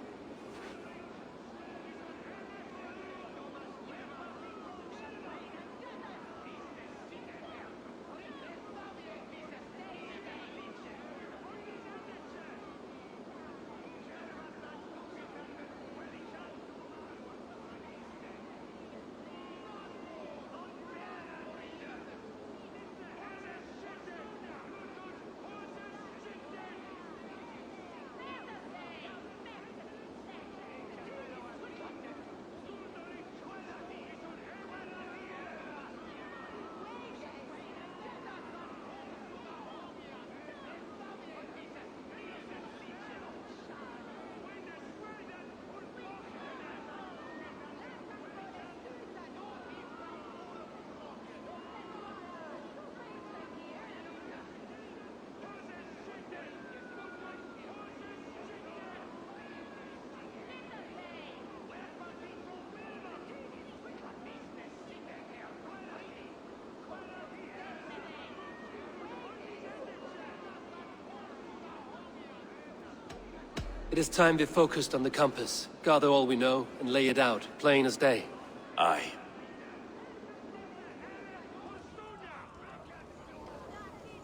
It is time to be focused on the compass. Gather all we know and lay it out, plain as day. Aye.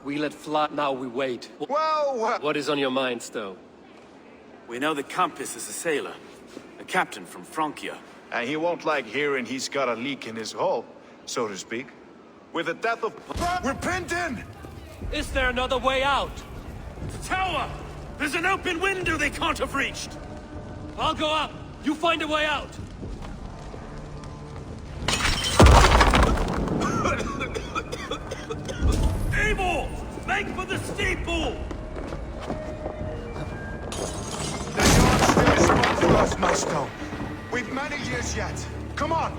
We let fly, now we wait. Well, What is on your mind, Stowe? We know the compass is a sailor. A captain from Francia. And he won't like hearing he's got a leak in his hull, so to speak. With the death of... We're pinned in! Is there another way out? The tower! There's an open window they can't have reached! I'll go up! You find a way out! Eivor! Make for the steeple! The yard's still a spot for us, Masto. We've many years yet. Come on!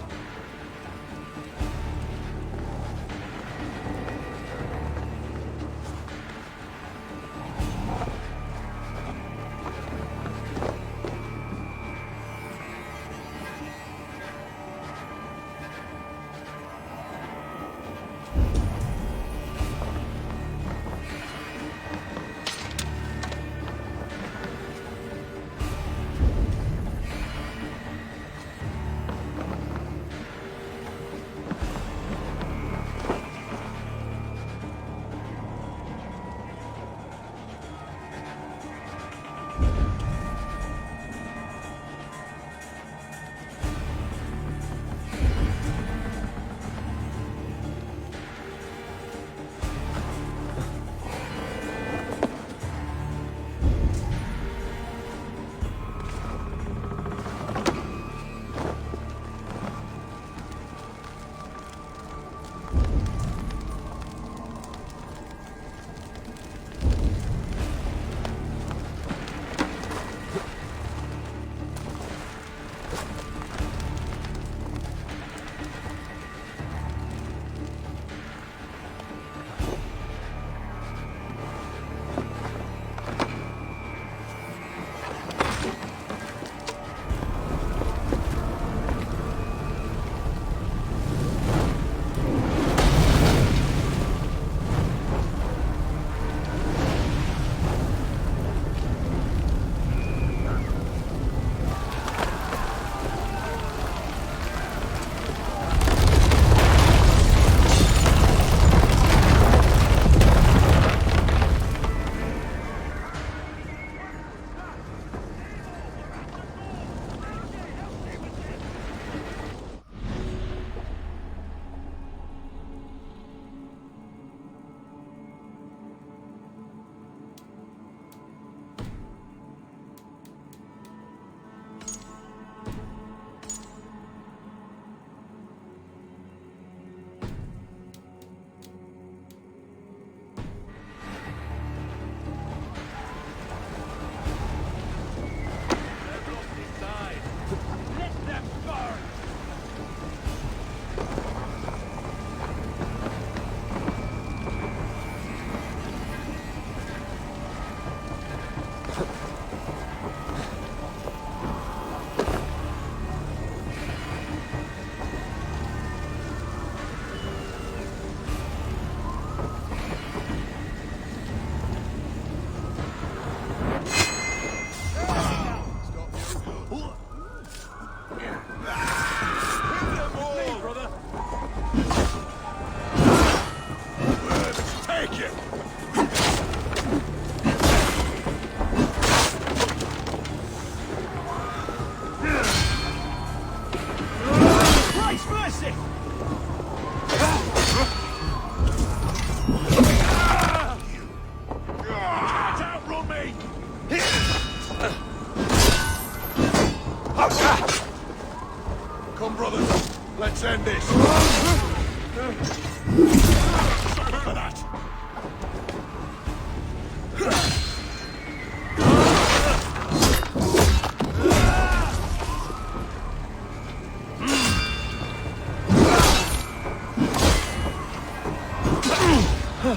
Your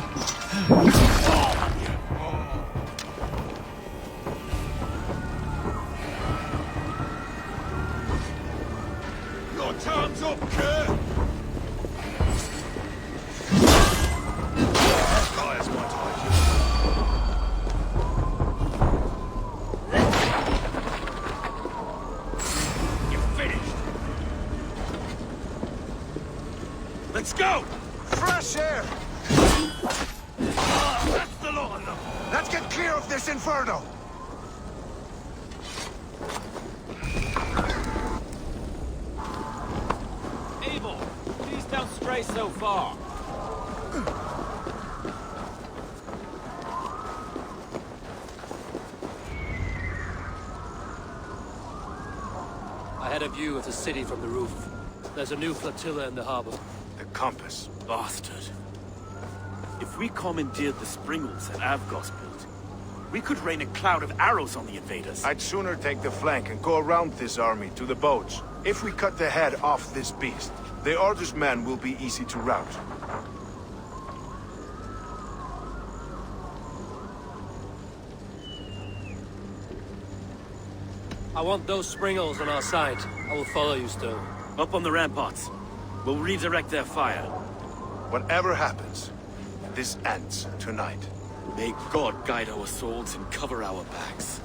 time's up, Kerr! Sky's my time. You're finished! Let's go! Fresh air! That's the lot of them! Let's get clear of this inferno! Abel, please don't stray so far. I had a view of the city from the roof. There's a new flotilla in the harbor. The compass. Bastard. If we commandeered the springles that Avgos built, we could rain a cloud of arrows on the invaders. I'd sooner take the flank and go around this army to the boats. If we cut the head off this beast, the Order's men will be easy to rout. I want those springles on our side. I will follow you still. Up on the ramparts. We'll redirect their fire. Whatever happens, this ends tonight. May God guide our swords and cover our backs.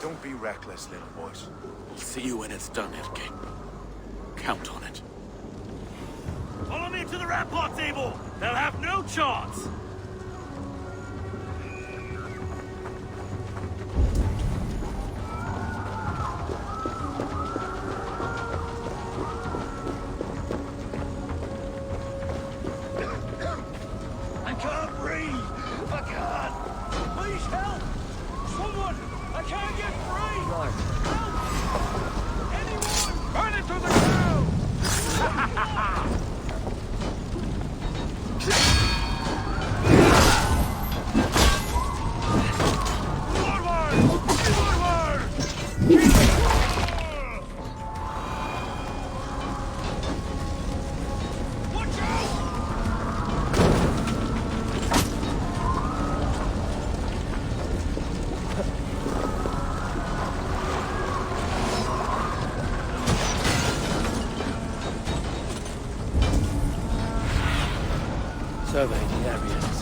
Don't be reckless, little boys. We'll see you when it's done, Erke. Count on it. Follow me to the ramparts, Abel! They'll have no chance! I can't breathe! I can't! Please help! Someone! I can't get free! Help! Anyone! Burn it to the ground! Surveying the areas.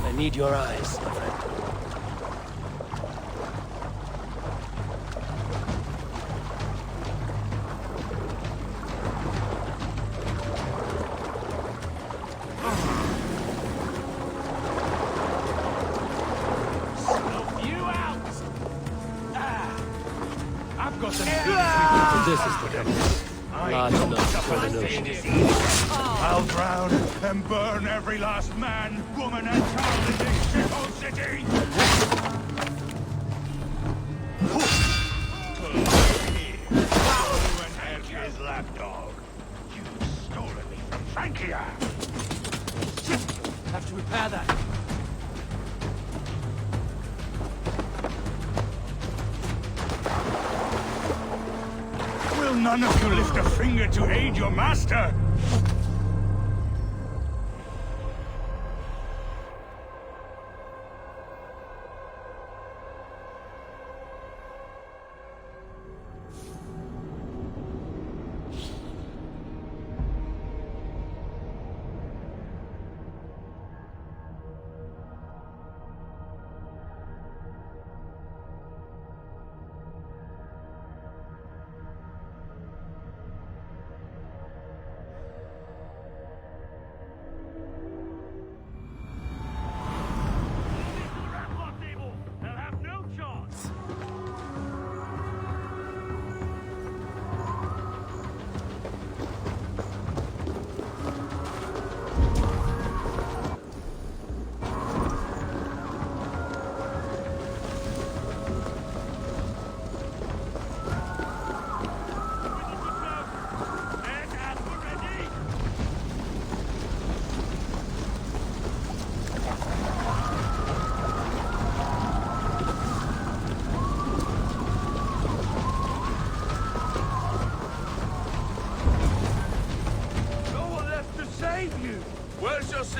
I need your eyes, my friend. I've got This is the compass. Large enough for an ocean. I'll drown and burn every last man, woman, and child in this shithole city! You and Erke's lapdog. You've stolen me from Frankia! Have to repair that. Will none of you lift a finger to aid your master?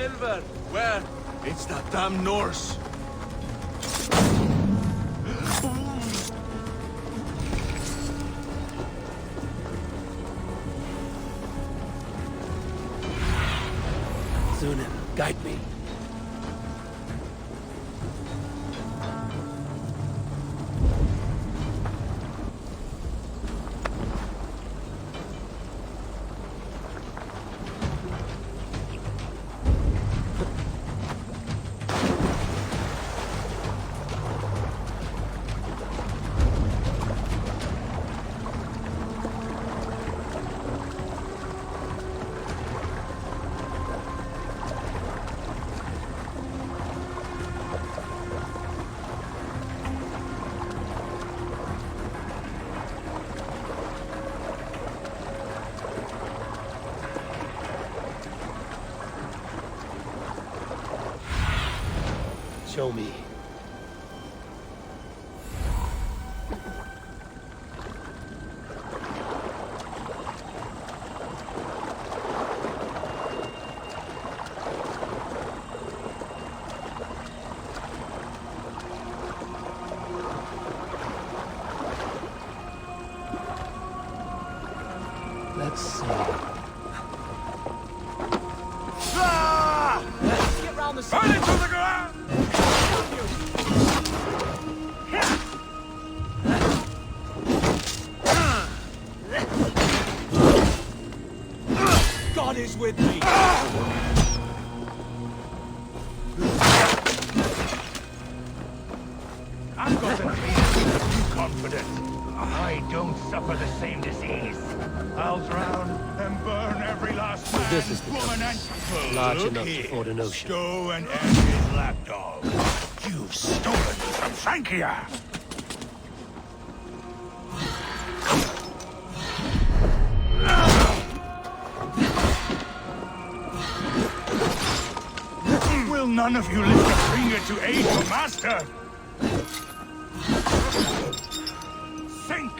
silver. Where? It's that damn Norse. Zunin, guide me. Show me. Let's see. Get round the side. Into the ground! God is with me. I've got an too confident. I don't suffer the same disease. I'll drown and burn every last man, This is the woman, and... compass. Large enough to ford an ocean. Stow and end his lapdog. You've stolen me from Frankia. Will none of you lift a finger to aid your master? Sink!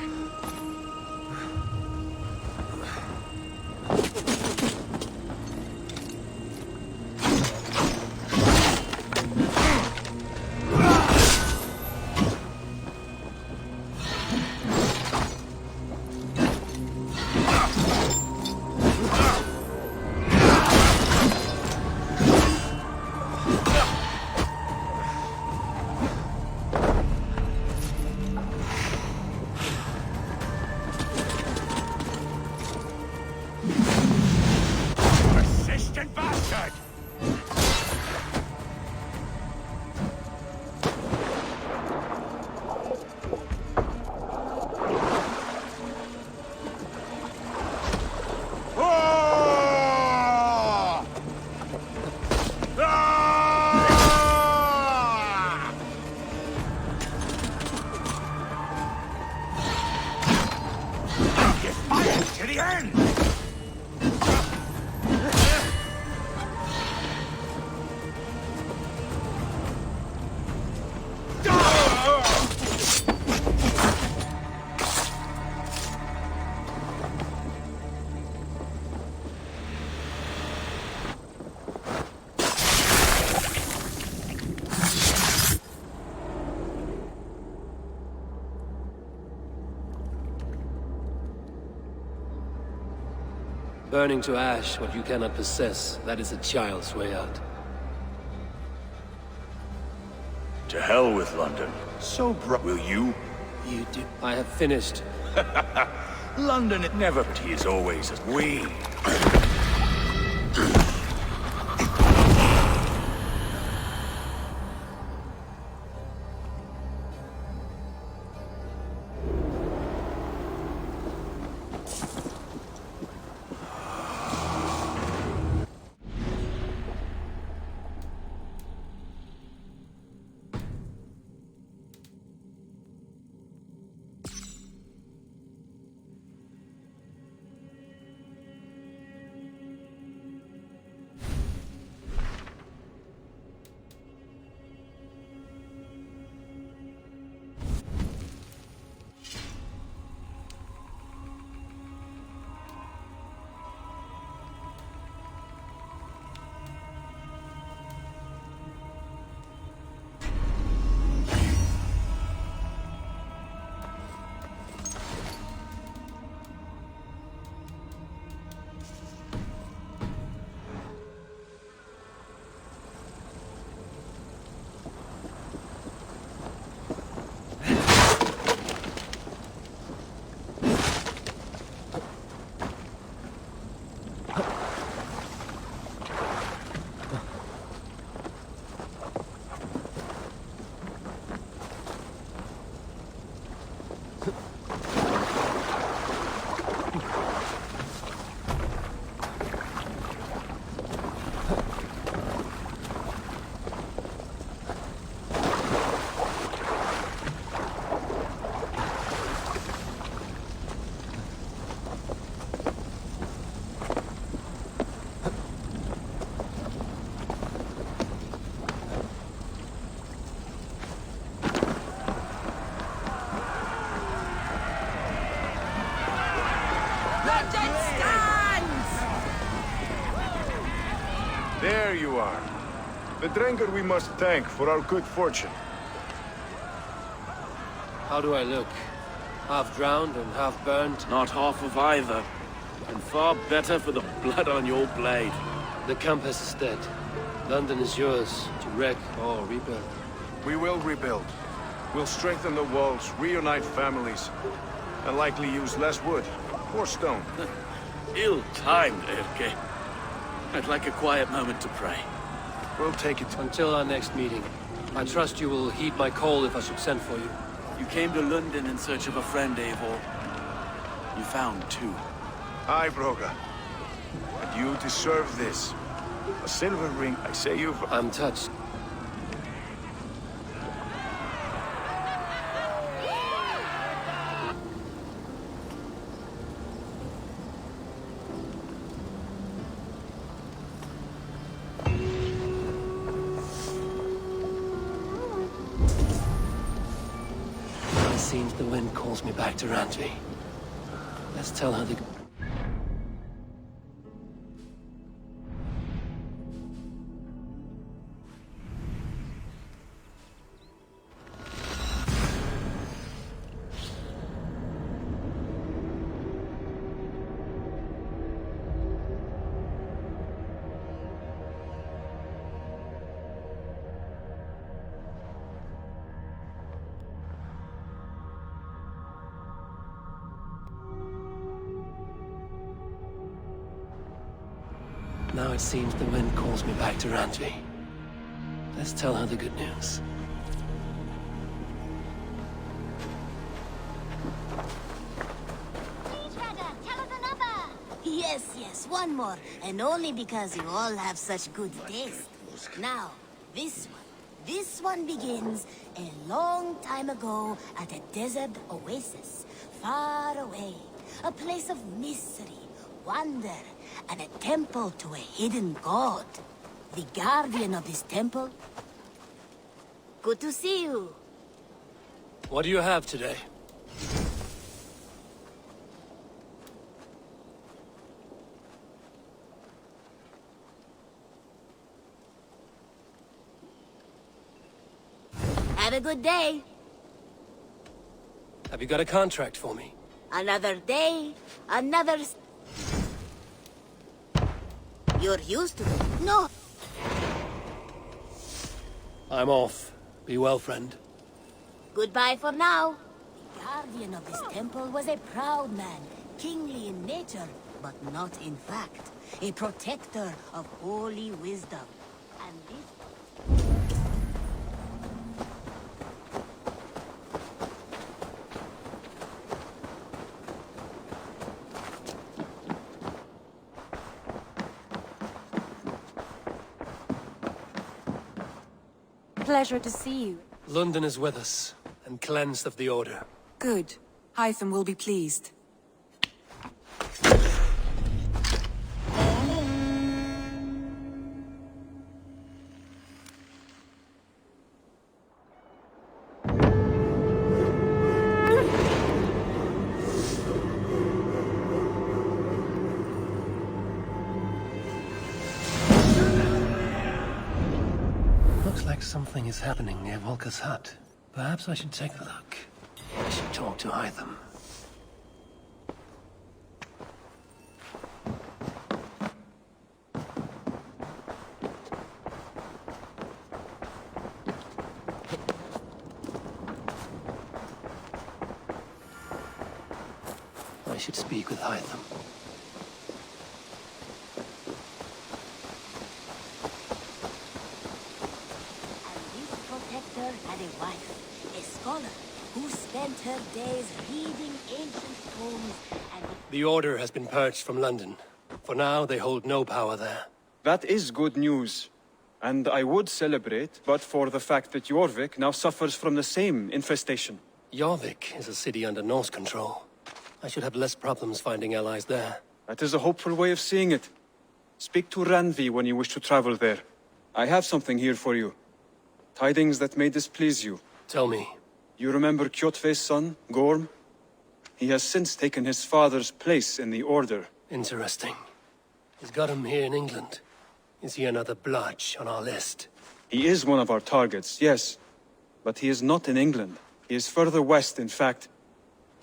Persistent bastard! Ah! Ah! Get fired to the end! Burning to ash what you cannot possess, that is a child's way out. To hell with London. So will you? You do. I have finished. London, it never is always as we. There you are. The Drengar we must thank for our good fortune. How do I look? Half drowned and half burned? Not half of either. And far better for the blood on your blade. The Campus is dead. London is yours, to wreck or rebuild. We will rebuild. We'll strengthen the walls, reunite families, and likely use less wood or stone. Ill-timed, Erke. I'd like a quiet moment to pray. We'll take it. Until our next meeting. I trust you will heed my call if I should send for you. You came to London in search of a friend, Eivor. You found two. Aye, Broga. And you deserve this. A silver ring, I say you've... I'm touched. It seems the wind calls me back to Randvi. Let's tell her the... Now it seems the wind calls me back to Randvi. Let's tell her the good news. Yes, one more. And only because you all have such good taste. Now, this one begins a long time ago at a desert oasis, far away. A place of mystery, wonder, and a temple to a hidden god. The guardian of this temple. Good to see you. What do you have today? Have a good day. Have you got a contract for me? Another day, another... You're used to it. No. I'm off. Be well, friend. Goodbye for now. The guardian of this temple was a proud man, kingly in nature, but not in fact. A protector of holy wisdom. And this... Pleasure to see you. London is with us, and cleansed of the Order. Good. Hytham will be pleased. Looks like something is happening near Volker's hut. Perhaps I should take a look. I should talk to Hytham. I should speak with Hytham. Had a wife, a scholar, who spent her days reading ancient tomes and... The Order has been purged from London. For now, they hold no power there. That is good news. And I would celebrate, but for the fact that Jorvik now suffers from the same infestation. Jorvik is a city under Norse control. I should have less problems finding allies there. That is a hopeful way of seeing it. Speak to Randvi when you wish to travel there. I have something here for you. Tidings that may displease you. Tell me. You remember Kjotve's son, Gorm? He has since taken his father's place in the Order. Interesting. He's got him here in England. Is he another blotch on our list? He is one of our targets, yes. But he is not in England. He is further west, in fact.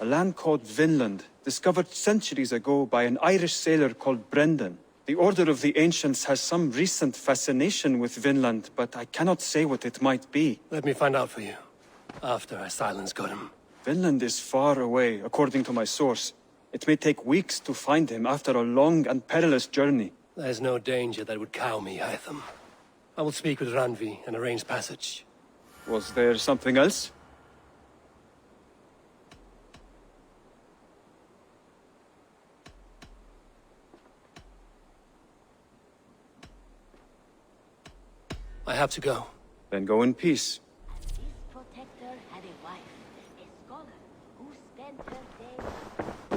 A land called Vinland, discovered centuries ago by an Irish sailor called Brendan. The Order of the Ancients has some recent fascination with Vinland, but I cannot say what it might be. Let me find out for you, after I silence Gotham. Vinland is far away, according to my source. It may take weeks to find him after a long and perilous journey. There's no danger that would cow me, Hytham. I will speak with Randvi and arrange passage. Was there something else? I have to go. Then go in peace. This protector had a wife, a scholar, who spent her days...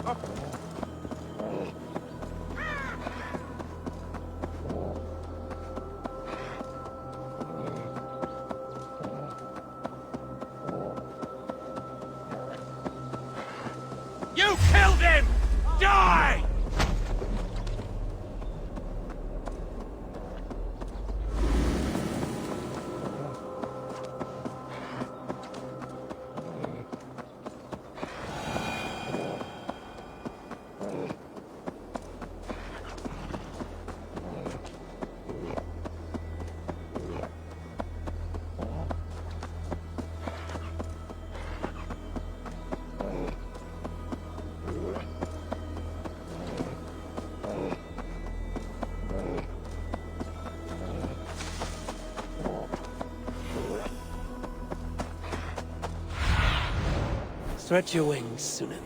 You killed him! Die! Stretch your wings, Sunan.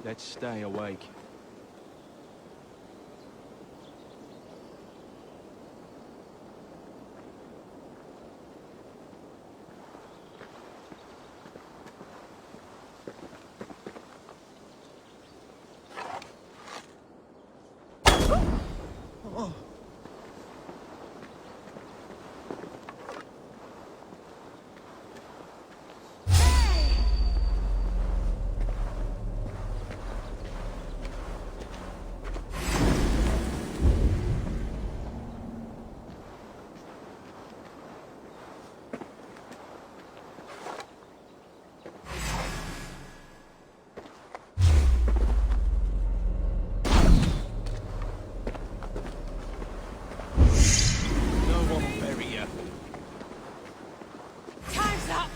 Let's stay awake. Time's up!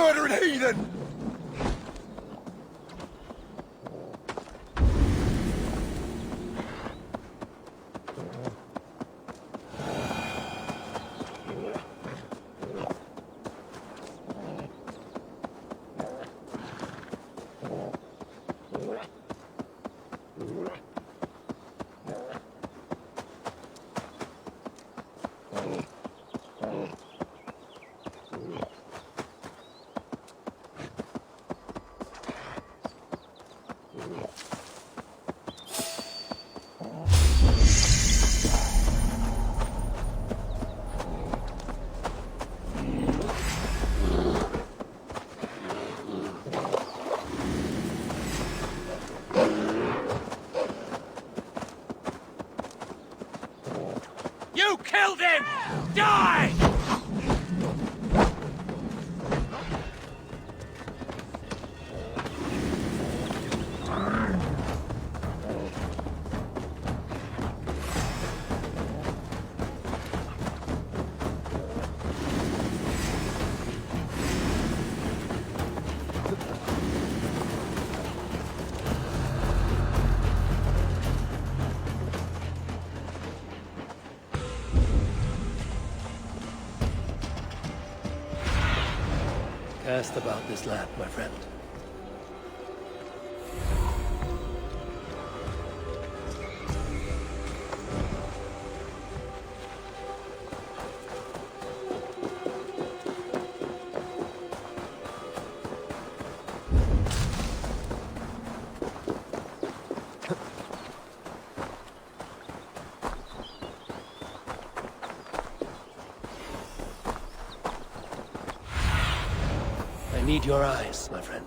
murdering heathen! You killed him! Die! Cast about this land, my friend. I need your eyes, my friend.